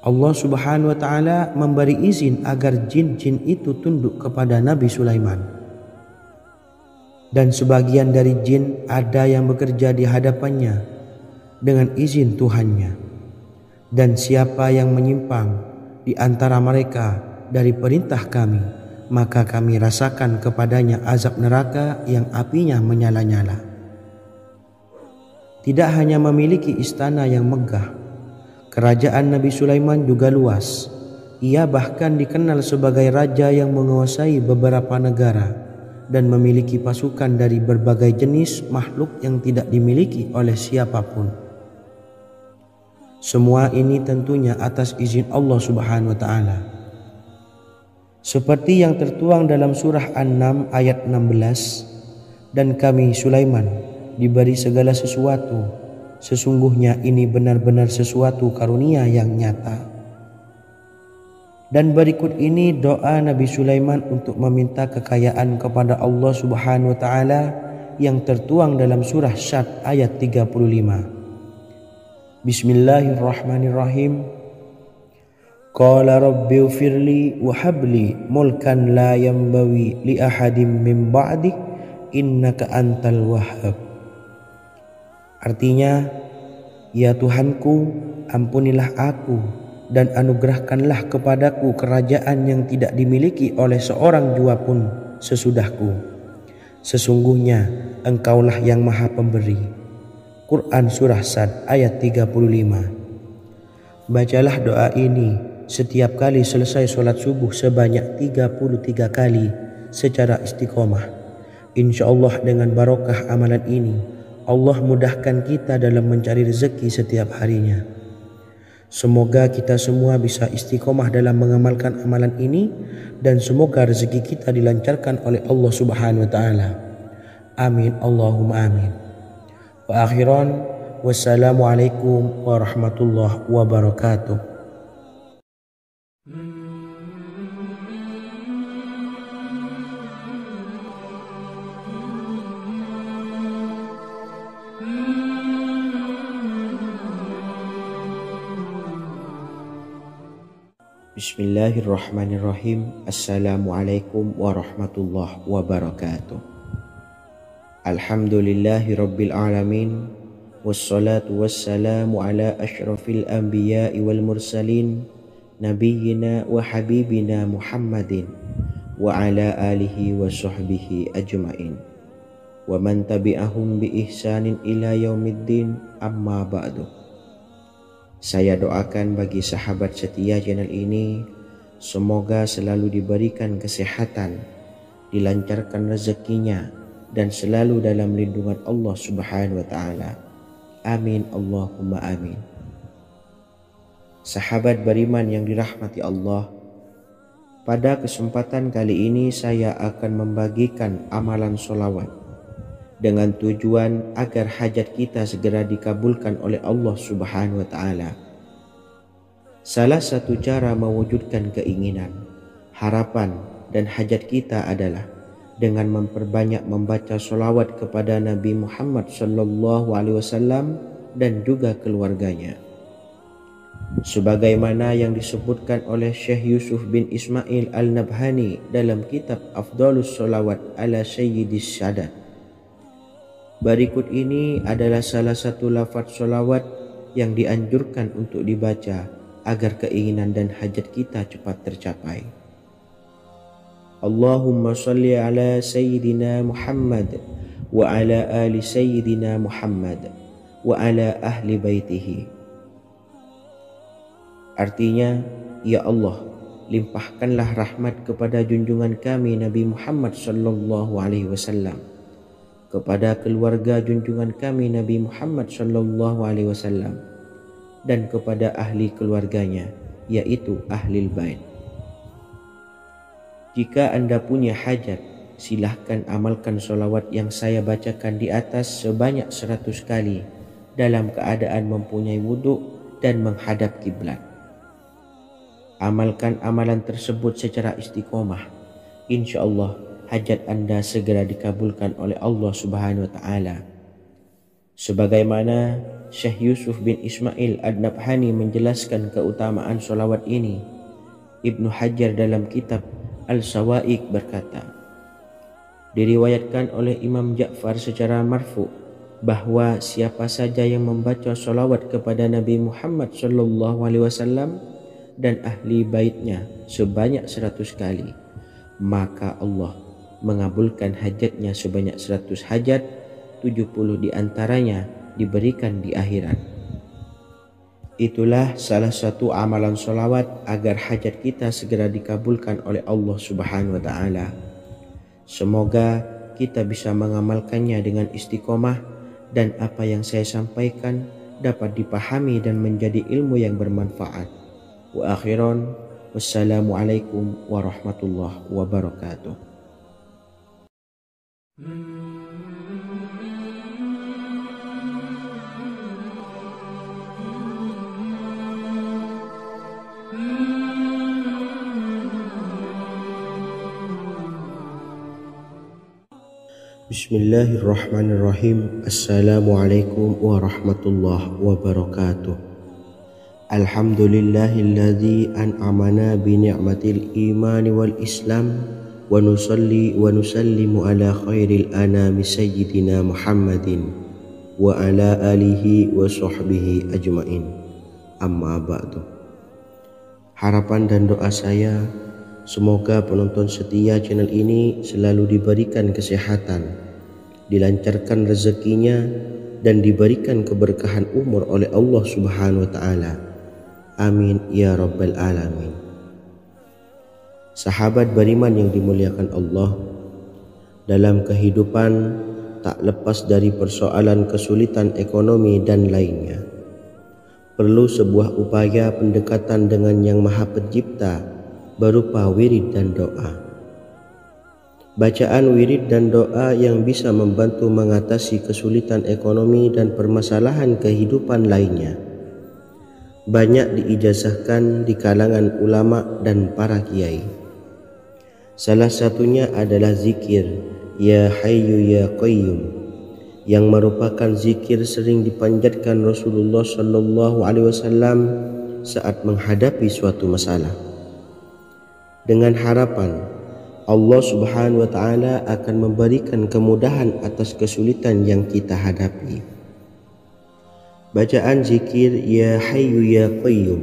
Allah Subhanahu wa taala memberi izin agar jin-jin itu tunduk kepada Nabi Sulaiman. Dan sebagian dari jin ada yang bekerja di hadapannya dengan izin Tuhannya. Dan siapa yang menyimpang di antara mereka dari perintah kami, maka kami rasakan kepadanya azab neraka yang apinya menyala-nyala. Tidak hanya memiliki istana yang megah, kerajaan Nabi Sulaiman juga luas. Ia bahkan dikenal sebagai raja yang menguasai beberapa negara dan memiliki pasukan dari berbagai jenis makhluk yang tidak dimiliki oleh siapapun. Semua ini tentunya atas izin Allah Subhanahu wa taala. Seperti yang tertuang dalam surah An-Naml ayat 16, dan kami Sulaiman diberi segala sesuatu, sesungguhnya ini benar-benar sesuatu karunia yang nyata. Dan berikut ini doa Nabi Sulaiman untuk meminta kekayaan kepada Allah Subhanahu wa taala yang tertuang dalam surah Syad ayat 35. Bismillahirrahmanirrahim. Qala rabbi ighfirli wa habli mulkan la yanbawi li ahadim min ba'di innaka antal wahhab. Artinya, ya Tuhanku, ampunilah aku dan anugerahkanlah kepadaku kerajaan yang tidak dimiliki oleh seorang jua pun sesudahku. Sesungguhnya Engkaulah yang Maha Pemberi. Quran Surah Sad ayat 35. Bacalah doa ini setiap kali selesai sholat subuh sebanyak 33 kali secara istiqomah. Insya Allah dengan barokah amalan ini, Allah mudahkan kita dalam mencari rezeki setiap harinya. Semoga kita semua bisa istiqomah dalam mengamalkan amalan ini, dan semoga rezeki kita dilancarkan oleh Allah Subhanahu wa taala. Amin Allahumma amin. Wa akhiran, wassalamualaikum warahmatullahi wabarakatuh. Bismillahirrahmanirrahim. Assalamualaikum warahmatullahi wabarakatuh. Alhamdulillahi rabbil alamin, wassalatu wassalamu ala ashrafil anbiya'i wal mursalin, nabiyyina wa habibina Muhammadin wa ala alihi wa sahbihi ajma'in wa man tabi'ahum bi ihsanin ila yaumiddin, amma ba'du. Saya doakan bagi sahabat setia channel ini, semoga selalu diberikan kesehatan, dilancarkan rezekinya, dan selalu dalam lindungan Allah Subhanahu wa taala. Amin Allahumma amin. Sahabat beriman yang dirahmati Allah, pada kesempatan kali ini saya akan membagikan amalan sholawat dengan tujuan agar hajat kita segera dikabulkan oleh Allah Subhanahu wa taala. Salah satu cara mewujudkan keinginan, harapan, dan hajat kita adalah dengan memperbanyak membaca sholawat kepada Nabi Muhammad SAW dan juga keluarganya. Sebagaimana yang disebutkan oleh Syekh Yusuf bin Ismail Al-Nabhani dalam kitab Afdhalus Sholawat ala Sayyidis Sadat. Berikut ini adalah salah satu lafaz sholawat yang dianjurkan untuk dibaca agar keinginan dan hajat kita cepat tercapai. Allahumma salli ala Sayyidina Muhammad wa ala ali Sayyidina Muhammad wa ala ahli baitihi. Artinya, ya Allah, limpahkanlah rahmat kepada junjungan kami Nabi Muhammad sallallahu alaihi wasallam, kepada keluarga junjungan kami Nabi Muhammad sallallahu alaihi wasallam, dan kepada ahli keluarganya, yaitu ahlil bait. Jika Anda punya hajat, silahkan amalkan sholawat yang saya bacakan di atas sebanyak 100 kali dalam keadaan mempunyai wudhu dan menghadap kiblat. Amalkan amalan tersebut secara istiqomah. Insya Allah hajat Anda segera dikabulkan oleh Allah Subhanahu wa taala. Sebagaimana Syekh Yusuf bin Ismail Ad-Nabhani menjelaskan keutamaan sholawat ini, Ibnu Hajar dalam kitab Al-Sawa'iq berkata, diriwayatkan oleh Imam Ja'far secara marfu bahwa siapa saja yang membaca sholawat kepada Nabi Muhammad SAW dan ahli baitnya sebanyak 100 kali, maka Allah mengabulkan hajatnya sebanyak 100 hajat, 70 diantaranya diberikan di akhirat. Itulah salah satu amalan sholawat agar hajat kita segera dikabulkan oleh Allah Subhanahu wa Ta'ala. Semoga kita bisa mengamalkannya dengan istiqomah dan apa yang saya sampaikan dapat dipahami dan menjadi ilmu yang bermanfaat. Wa akhiran, wassalamualaikum warahmatullahi wabarakatuh. Bismillahirrahmanirrahim. Assalamualaikum warahmatullahi wabarakatuh. Alhamdulillahilladzi an'amana bi ni'matil imani wal islam wa nusalli wa nusallimu ala khairil anami sayyidina Muhammadin wa ala alihi wa sahbihi ajmain. Amma ba'du. Harapan dan doa saya, semoga penonton setia channel ini selalu diberikan kesehatan, dilancarkan rezekinya, dan diberikan keberkahan umur oleh Allah Subhanahu wa Ta'ala. Amin ya rabbal alamin. Sahabat beriman yang dimuliakan Allah, dalam kehidupan tak lepas dari persoalan kesulitan ekonomi dan lainnya. Perlu sebuah upaya pendekatan dengan Yang Maha Pencipta berupa wirid dan doa. Bacaan wirid dan doa yang bisa membantu mengatasi kesulitan ekonomi dan permasalahan kehidupan lainnya banyak diijazahkan di kalangan ulama dan para kiai. Salah satunya adalah zikir Ya Hayyu Ya Qayyum, yang merupakan zikir sering dipanjatkan Rasulullah SAW saat menghadapi suatu masalah, dengan harapan Allah Subhanahu wa Ta'ala akan memberikan kemudahan atas kesulitan yang kita hadapi. Bacaan zikir Ya Hayyu Ya Qayyum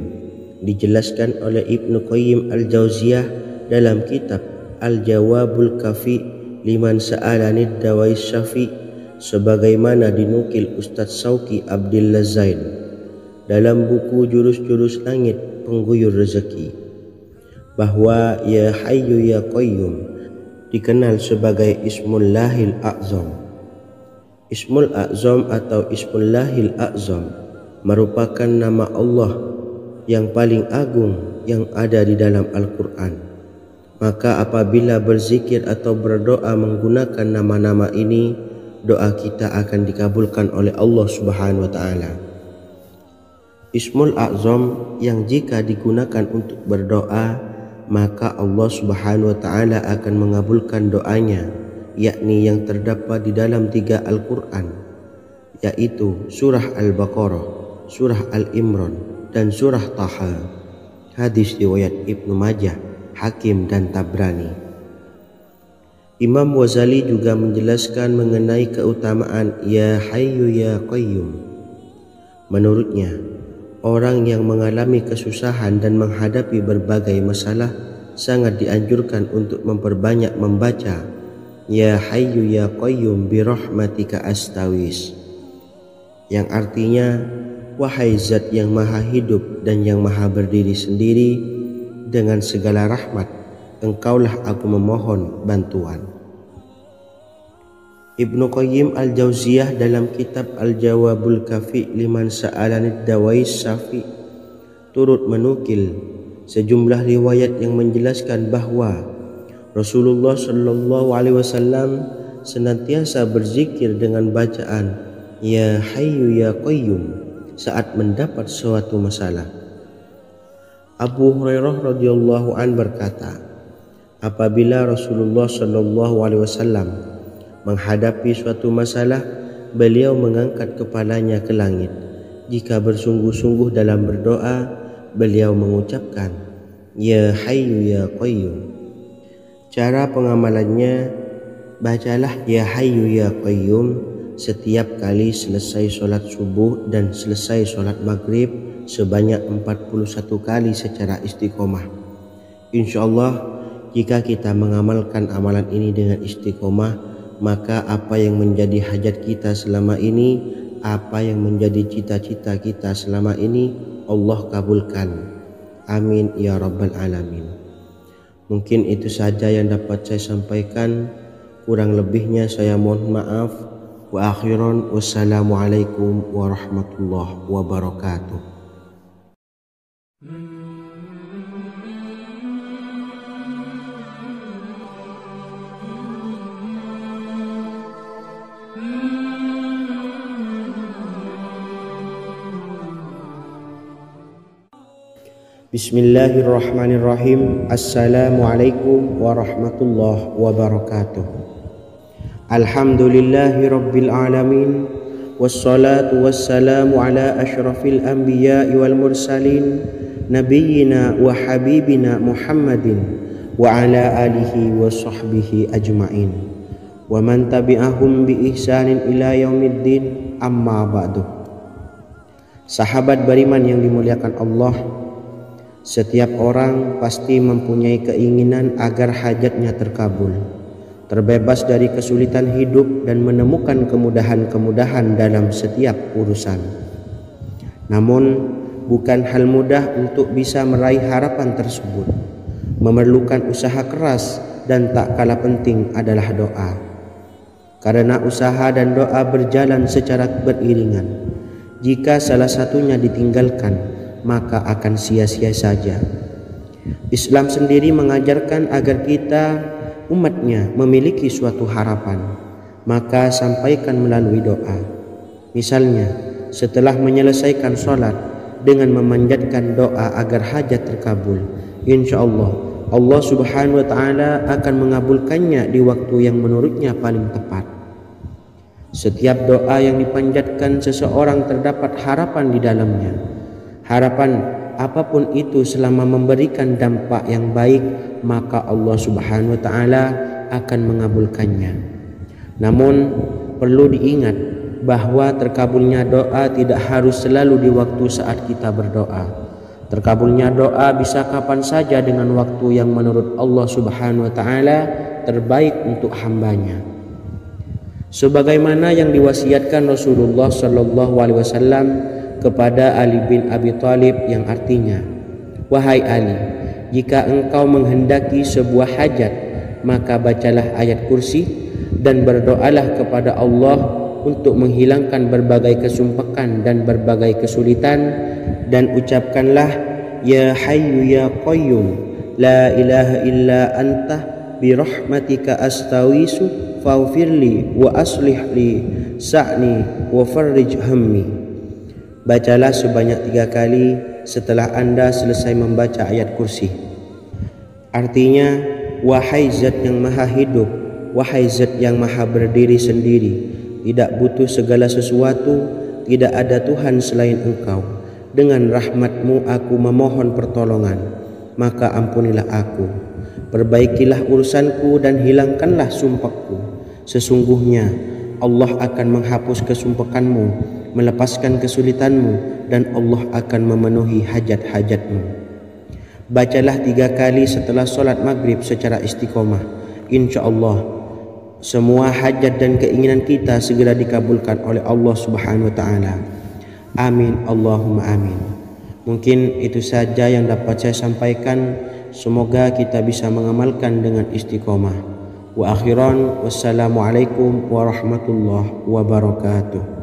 dijelaskan oleh Ibnu Qayyim Al-Jauziyah dalam kitab Al-Jawabul Kafi liman sa'alanid dawais syafi, sebagaimana dinukil Ustadz Sauki Abdillah Zain dalam buku Jurus-Jurus Langit Pengguyur Rezeki, bahwa Ya Hayyu Ya Qayyum dikenal sebagai Ismullahil A'zam. Ismul A'zam atau Ismullahil A'zam merupakan nama Allah yang paling agung yang ada di dalam Al-Quran. Maka apabila berzikir atau berdoa menggunakan nama-nama ini, doa kita akan dikabulkan oleh Allah Subhanahu wa Ta'ala. Ismul A'zam yang jika digunakan untuk berdoa, maka Allah Subhanahu wa Ta'ala akan mengabulkan doanya, yakni yang terdapat di dalam 3 Al-Quran, yaitu surah Al-Baqarah, surah Al-Imran, dan surah Taha. Hadis riwayat Ibnu Majah, Hakim, dan Tabrani. Imam Ghazali juga menjelaskan mengenai keutamaan Ya Hayyu Ya Qayyum. Menurutnya, orang yang mengalami kesusahan dan menghadapi berbagai masalah sangat dianjurkan untuk memperbanyak membaca Ya Hayyu Ya Qayyum bi rahmatika astawis, yang artinya wahai zat yang maha hidup dan yang maha berdiri sendiri, dengan segala rahmat engkaulah aku memohon bantuan. Ibnu Qayyim Al-Jauziyah dalam kitab Al-Jawabul Kafi liman sa'alanid dawais syafi turut menukil sejumlah riwayat yang menjelaskan bahwa Rasulullah SAW senantiasa berzikir dengan bacaan Ya Hayyu Ya Qayyum saat mendapat suatu masalah. Abu Hurairah radhiyallahu an berkata, apabila Rasulullah SAW menghadapi suatu masalah, beliau mengangkat kepalanya ke langit. Jika bersungguh-sungguh dalam berdoa, beliau mengucapkan Ya Hayyu Ya Qayyum. Cara pengamalannya, bacalah Ya Hayyu Ya Qayyum setiap kali selesai sholat subuh dan selesai sholat maghrib sebanyak 41 kali secara istiqomah. Insyaallah jika kita mengamalkan amalan ini dengan istiqomah, maka apa yang menjadi hajat kita selama ini, apa yang menjadi cita-cita kita selama ini, Allah kabulkan. Amin ya rabbal alamin. Mungkin itu saja yang dapat saya sampaikan. Kurang lebihnya saya mohon maaf. Wa akhiran, wassalamualaikum warahmatullahi wabarakatuh. Bismillahirrahmanirrahim. Assalamualaikum warahmatullahi wabarakatuh. Alhamdulillahi rabbil alamin. Wassalatu wassalamu ala ashrafil anbiya'i wal mursalin, nabiyyina wa habibina Muhammadin wa ala alihi wa sahbihi ajma'in wa man tabi'ahum bi ihsanin ila yaumiddin, amma ba'du. Sahabat beriman yang dimuliakan Allah, setiap orang pasti mempunyai keinginan agar hajatnya terkabul, terbebas dari kesulitan hidup dan menemukan kemudahan-kemudahan dalam setiap urusan. Namun bukan hal mudah untuk bisa meraih harapan tersebut. Memerlukan usaha keras dan tak kalah penting adalah doa. Karena usaha dan doa berjalan secara beriringan. Jika salah satunya ditinggalkan, maka akan sia-sia saja. Islam sendiri mengajarkan agar kita umatnya memiliki suatu harapan, maka sampaikan melalui doa. Misalnya, setelah menyelesaikan sholat dengan memanjatkan doa agar hajat terkabul, insya Allah subhanahu wa ta'ala akan mengabulkannya di waktu yang menurutnya paling tepat. Setiap doa yang dipanjatkan seseorang terdapat harapan di dalamnya. Harapan apapun itu selama memberikan dampak yang baik, maka Allah subhanahu wa ta'ala akan mengabulkannya. Namun perlu diingat bahwa terkabulnya doa tidak harus selalu di waktu saat kita berdoa. Terkabulnya doa bisa kapan saja dengan waktu yang menurut Allah subhanahu wa ta'ala terbaik untuk hambanya. Sebagaimana yang diwasiatkan Rasulullah sallallahu alaihi wasallam kepada Ali bin Abi Thalib, yang artinya, wahai Ali, jika engkau menghendaki sebuah hajat, maka bacalah ayat kursi dan berdoalah kepada Allah untuk menghilangkan berbagai kesumpakan dan berbagai kesulitan, dan ucapkanlah, ya hayyu ya qayyum la ilaha illa anta birahmatika astawisu faghfirli wa aslih li sa'ni wa farrij hammi. Bacalah sebanyak 3 kali setelah Anda selesai membaca ayat kursi. Artinya, wahai zat yang maha hidup, wahai zat yang maha berdiri sendiri, tidak butuh segala sesuatu, tidak ada Tuhan selain Engkau. Dengan rahmat-Mu aku memohon pertolongan, maka ampunilah aku. Perbaikilah urusanku dan hilangkanlah sumpahku. Sesungguhnya Allah akan menghapus kesumpahanmu, melepaskan kesulitanmu, dan Allah akan memenuhi hajat-hajatmu. Bacalah 3 kali setelah solat maghrib secara istiqomah. Insya Allah semua hajat dan keinginan kita segera dikabulkan oleh Allah subhanahu wa ta'ala. Amin Allahumma amin. Mungkin itu saja yang dapat saya sampaikan. Semoga kita bisa mengamalkan dengan istiqomah. Wa akhiran, wassalamualaikum warahmatullahi wabarakatuh.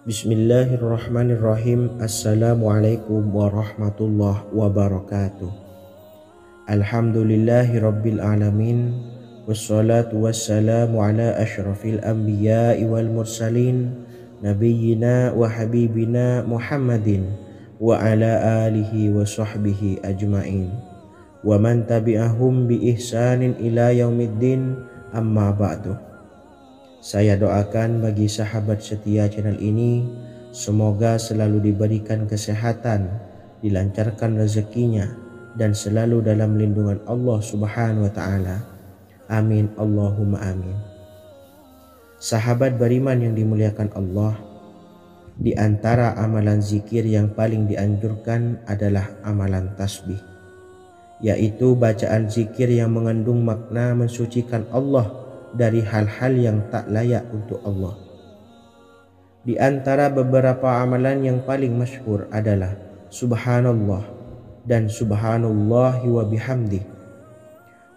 Bismillahirrahmanirrahim. Assalamualaikum warahmatullahi wabarakatuh. Alhamdulillahi rabbil alamin. Wassalatu wassalamu ala ashrafil anbiya'i wal mursalin, nabiyyina wa habibina Muhammadin wa ala alihi wa sahbihi ajma'in wa man tabi'ahum bi ihsanin ila yaumiddin, amma ba'du. Saya doakan bagi sahabat setia channel ini, semoga selalu diberikan kesehatan, dilancarkan rezekinya, dan selalu dalam lindungan Allah Subhanahu wa taala. Amin Allahumma amin. Sahabat beriman yang dimuliakan Allah, di antara amalan zikir yang paling dianjurkan adalah amalan tasbih, yaitu bacaan zikir yang mengandung makna mensucikan Allah dari hal-hal yang tak layak untuk Allah. Di antara beberapa amalan yang paling masyhur adalah Subhanallah dan Subhanallahi wa bihamdih.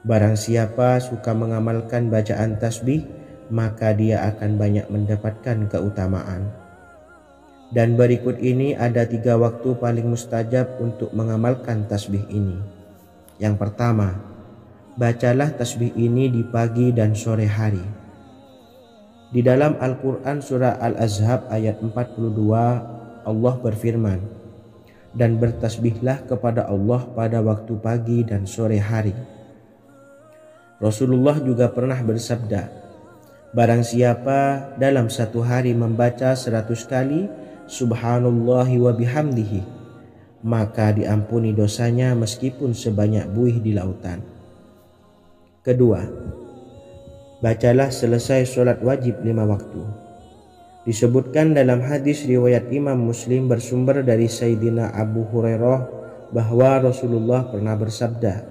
Barang siapa suka mengamalkan bacaan tasbih, maka dia akan banyak mendapatkan keutamaan. Dan berikut ini ada 3 waktu paling mustajab untuk mengamalkan tasbih ini. Yang pertama, bacalah tasbih ini di pagi dan sore hari. Di dalam Al-Quran surah Al-Ahzab ayat 42, Allah berfirman, dan bertasbihlah kepada Allah pada waktu pagi dan sore hari. Rasulullah juga pernah bersabda, barang siapa dalam satu hari membaca 100 kali Subhanallahi wa bihamdihi, maka diampuni dosanya meskipun sebanyak buih di lautan. Kedua, bacalah selesai sholat wajib 5 waktu. Disebutkan dalam hadis riwayat Imam Muslim bersumber dari Sayyidina Abu Hurairah bahwa Rasulullah pernah bersabda,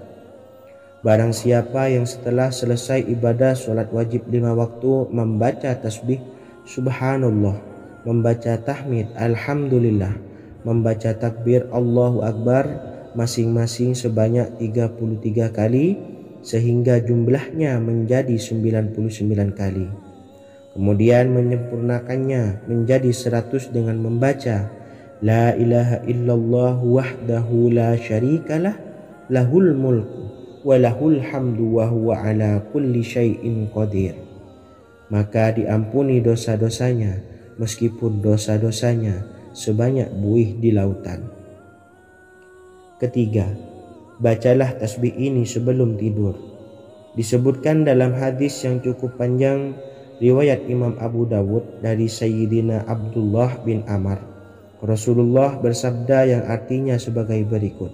barang siapa yang setelah selesai ibadah sholat wajib 5 waktu membaca tasbih Subhanallah, membaca tahmid Alhamdulillah, membaca takbir Allahu Akbar masing-masing sebanyak 33 kali, sehingga jumlahnya menjadi 99 kali. Kemudian menyempurnakannya menjadi 100 dengan membaca La ilaha illallah wahdahu la syarikalah lahul mulku wa lahul hamdu wa huwa ala kulli syai'in qadir. Maka diampuni dosa-dosanya meskipun dosa-dosanya sebanyak buih di lautan. Ketiga, bacalah tasbih ini sebelum tidur. Disebutkan dalam hadis yang cukup panjang riwayat Imam Abu Dawud dari Sayyidina Abdullah bin Amr. Rasulullah bersabda yang artinya sebagai berikut.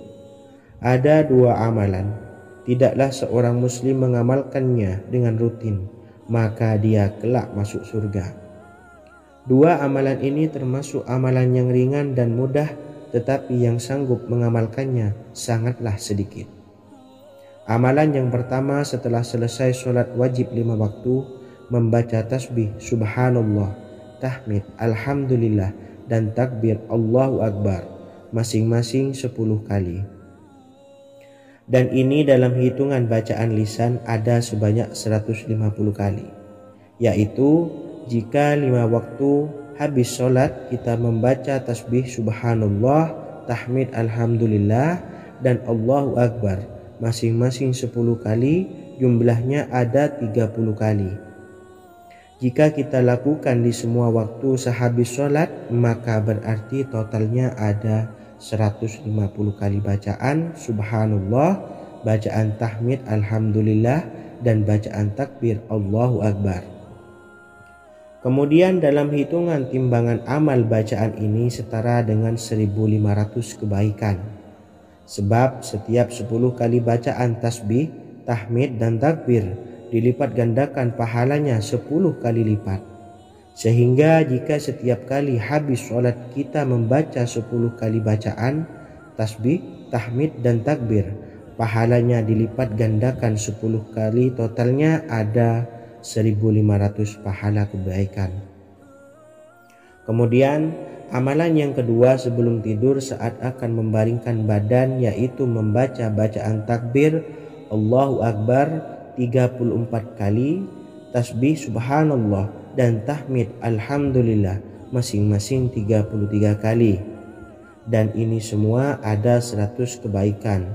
Ada 2 amalan, tidaklah seorang muslim mengamalkannya dengan rutin, maka dia kelak masuk surga. 2 amalan ini termasuk amalan yang ringan dan mudah, tetapi yang sanggup mengamalkannya sangatlah sedikit. Amalan yang pertama setelah selesai sholat wajib 5 waktu, membaca tasbih Subhanallah, tahmid Alhamdulillah, dan takbir Allahu Akbar masing-masing 10 kali. Dan ini dalam hitungan bacaan lisan ada sebanyak 150 kali, yaitu jika 5 waktu habis sholat kita membaca tasbih Subhanallah, tahmid Alhamdulillah, dan Allahu Akbar masing-masing 10 kali, jumlahnya ada 30 kali. Jika kita lakukan di semua waktu sehabis sholat, maka berarti totalnya ada 150 kali bacaan Subhanallah, bacaan tahmid Alhamdulillah, dan bacaan takbir Allahu Akbar. Kemudian dalam hitungan timbangan amal bacaan ini setara dengan 1500 kebaikan. Sebab setiap 10 kali bacaan tasbih, tahmid, dan takbir dilipat gandakan pahalanya 10 kali lipat. Sehingga jika setiap kali habis sholat kita membaca 10 kali bacaan tasbih, tahmid, dan takbir, pahalanya dilipat gandakan 10 kali, totalnya ada 1500 pahala kebaikan. Kemudian amalan yang kedua sebelum tidur saat akan membaringkan badan, yaitu membaca bacaan takbir Allahu Akbar 34 kali, tasbih Subhanallah, dan tahmid Alhamdulillah masing-masing 33 kali. Dan ini semua ada 100 kebaikan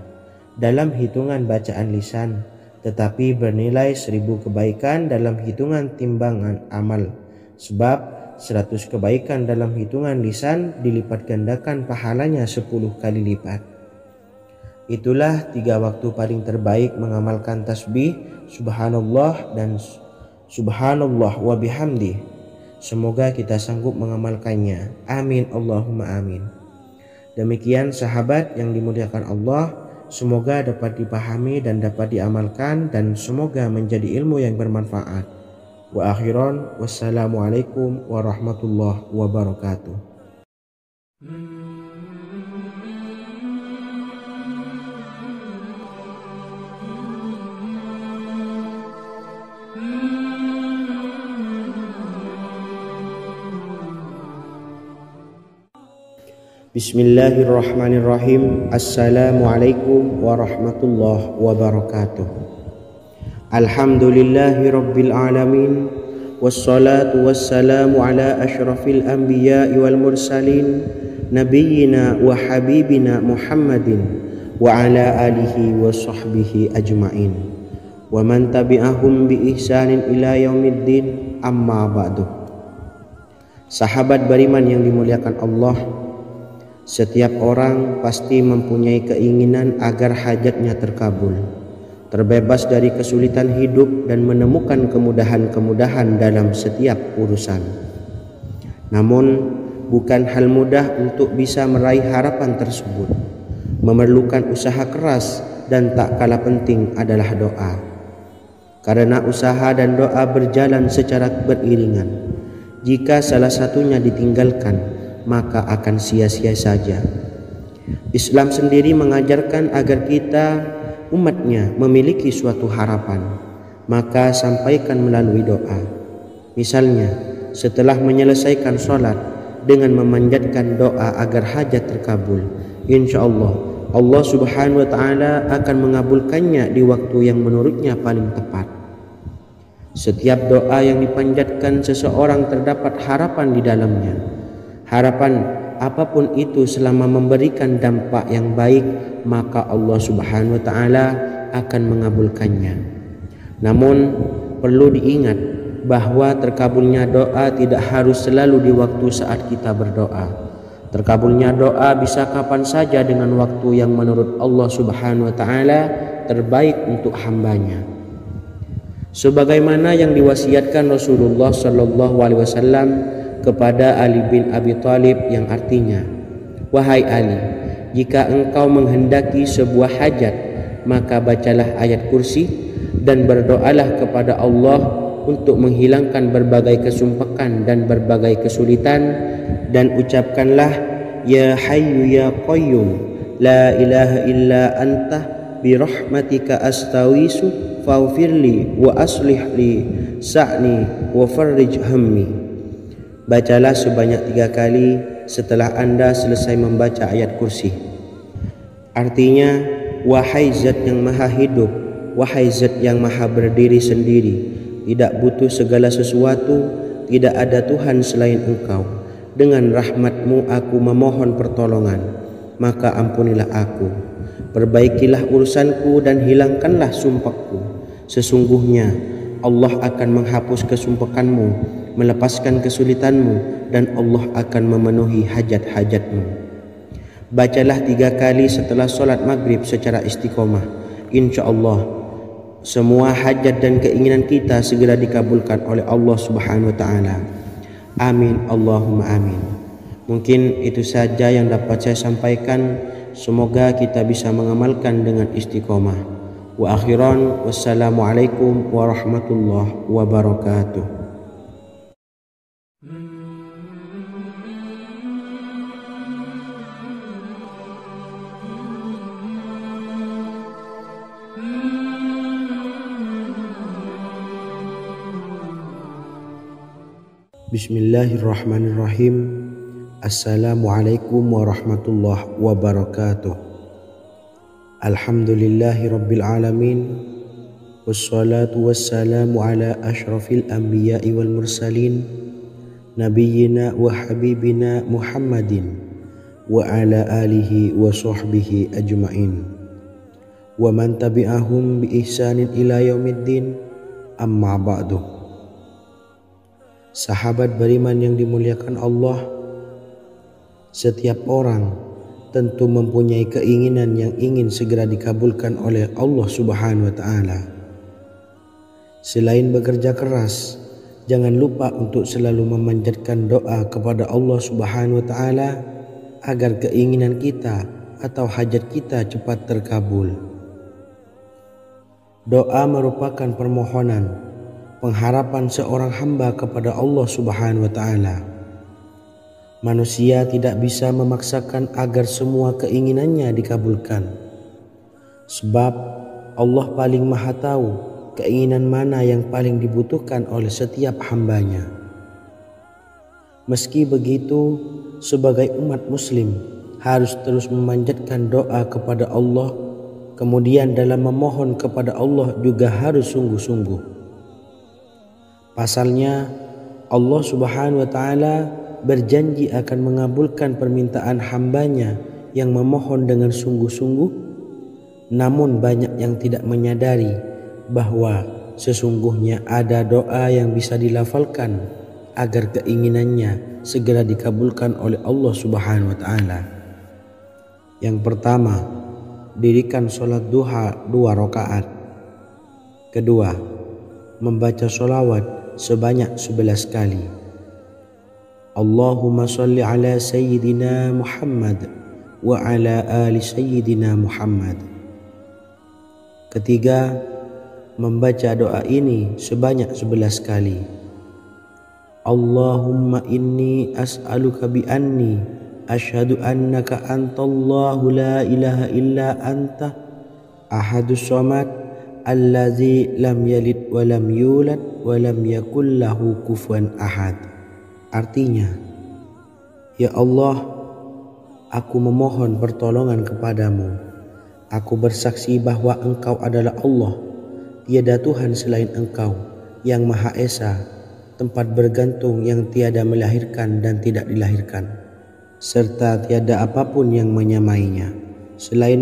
dalam hitungan bacaan lisan, tetapi bernilai 1000 kebaikan dalam hitungan timbangan amal. Sebab 100 kebaikan dalam hitungan lisan dilipat gandakan pahalanya 10 kali lipat. Itulah 3 waktu paling terbaik mengamalkan tasbih Subhanallah dan Subhanallah wa bihamdih. Semoga kita sanggup mengamalkannya. Amin Allahumma amin. Demikian sahabat yang dimuliakan Allah, semoga dapat dipahami dan dapat diamalkan, dan semoga menjadi ilmu yang bermanfaat. Wa akhiran, wassalamualaikum warahmatullahi wabarakatuh. Bismillahirrahmanirrahim. Assalamualaikum warahmatullahi wabarakatuh. Alhamdulillahi rabbil alamin, wassalatu wassalamu ala ashrafil anbiya'i wal mursalin, nabiyyina wa habibina Muhammadin wa ala alihi wa sahbihi ajma'in, wa man tabi'ahum bi ihsanin ila yaumiddin, amma ba'du. Sahabat beriman yang dimuliakan Allah, setiap orang pasti mempunyai keinginan agar hajatnya terkabul, terbebas dari kesulitan hidup dan menemukan kemudahan-kemudahan dalam setiap urusan. Namun, bukan hal mudah untuk bisa meraih harapan tersebut. Memerlukan usaha keras, dan tak kalah penting adalah doa. Karena usaha dan doa berjalan secara beriringan. Jika salah satunya ditinggalkan, maka akan sia-sia saja. Islam sendiri mengajarkan agar kita, umatnya, memiliki suatu harapan, maka sampaikan melalui doa. Misalnya, setelah menyelesaikan sholat, dengan memanjatkan doa agar hajat terkabul, insya Allah Subhanahu wa ta'ala akan mengabulkannya di waktu yang menurutnya paling tepat. Setiap doa yang dipanjatkan seseorang terdapat harapan di dalamnya. Harapan apapun itu selama memberikan dampak yang baik, maka Allah Subhanahu wa ta'ala akan mengabulkannya. Namun perlu diingat bahwa terkabulnya doa tidak harus selalu di waktu saat kita berdoa. Terkabulnya doa bisa kapan saja dengan waktu yang menurut Allah Subhanahu wa ta'ala terbaik untuk hambanya. Sebagaimana yang diwasiatkan Rasulullah sallallahu alaihi wasallam kepada Ali bin Abi Thalib, yang artinya, wahai Ali, jika engkau menghendaki sebuah hajat, maka bacalah ayat kursi dan berdoalah kepada Allah untuk menghilangkan berbagai kesumpakan dan berbagai kesulitan, dan ucapkanlah, ya hayyu ya qayyum, la ilaha illa anta, birahmatika astawisu, faghfirli wa aslih li sa'ni wa farrij hammi. Bacalah sebanyak 3 kali setelah Anda selesai membaca ayat kursi. Artinya, wahai zat yang maha hidup, wahai zat yang maha berdiri sendiri, tidak butuh segala sesuatu, tidak ada Tuhan selain Engkau. Dengan rahmat-Mu aku memohon pertolongan, maka ampunilah aku. Perbaikilah urusanku dan hilangkanlah sumpahku. Sesungguhnya Allah akan menghapus kesumpakanmu, melepaskan kesulitanmu, dan Allah akan memenuhi hajat-hajatmu. Bacalah 3 kali setelah sholat maghrib secara istiqomah. Insya Allah semua hajat dan keinginan kita segera dikabulkan oleh Allah Subhanahu wa ta'ala. Amin, Allahumma amin. Mungkin itu saja yang dapat saya sampaikan. Semoga kita bisa mengamalkan dengan istiqomah. Wa akhiran, wassalamualaikum warahmatullahi wabarakatuh. Bismillahirrahmanirrahim. Assalamualaikum warahmatullahi wabarakatuh. Alhamdulillahi rabbil alamin, wassalatu wassalamu ala ashrafil anbiya'i wal mursalin, nabiyyina wa habibina Muhammadin wa ala alihi wa sahbihi ajma'in, wa man tabi'ahum bi ihsanin ila yaumiddin, amma ba'du. Sahabat beriman yang dimuliakan Allah, setiap orang tentu mempunyai keinginan yang ingin segera dikabulkan oleh Allah Subhanahu wa ta'ala. Selain bekerja keras, jangan lupa untuk selalu memanjatkan doa kepada Allah Subhanahu wa ta'ala agar keinginan kita atau hajat kita cepat terkabul. Doa merupakan permohonan, pengharapan seorang hamba kepada Allah Subhanahu wa Ta'ala. Manusia tidak bisa memaksakan agar semua keinginannya dikabulkan, sebab Allah paling maha tahu keinginan mana yang paling dibutuhkan oleh setiap hambanya. Meski begitu, sebagai umat muslim harus terus memanjatkan doa kepada Allah, kemudian dalam memohon kepada Allah juga harus sungguh-sungguh. Pasalnya Allah Subhanahu wa Ta'ala berjanji akan mengabulkan permintaan hambanya yang memohon dengan sungguh-sungguh. Namun banyak yang tidak menyadari bahwa sesungguhnya ada doa yang bisa dilafalkan agar keinginannya segera dikabulkan oleh Allah Subhanahu wa Ta'ala. Yang pertama, dirikan sholat duha 2 rakaat. Kedua, membaca sholawat sebanyak 11 kali. Allahumma sholli ala sayyidina Muhammad wa ala ali sayyidina Muhammad. Ketiga, membaca doa ini sebanyak 11 kali. Allahumma inni as'aluka bi anni asyhadu annaka antallahu la ilaha illa anta ahadus samad allazi lam yalid wa lam yulad wa lam yakul lahu kufuwan ahad. Artinya, ya Allah, aku memohon pertolongan kepadamu. Aku bersaksi bahwa Engkau adalah Allah, tiada Tuhan selain Engkau, yang Maha Esa, tempat bergantung yang tiada melahirkan dan tidak dilahirkan, serta tiada apapun yang menyamainya selain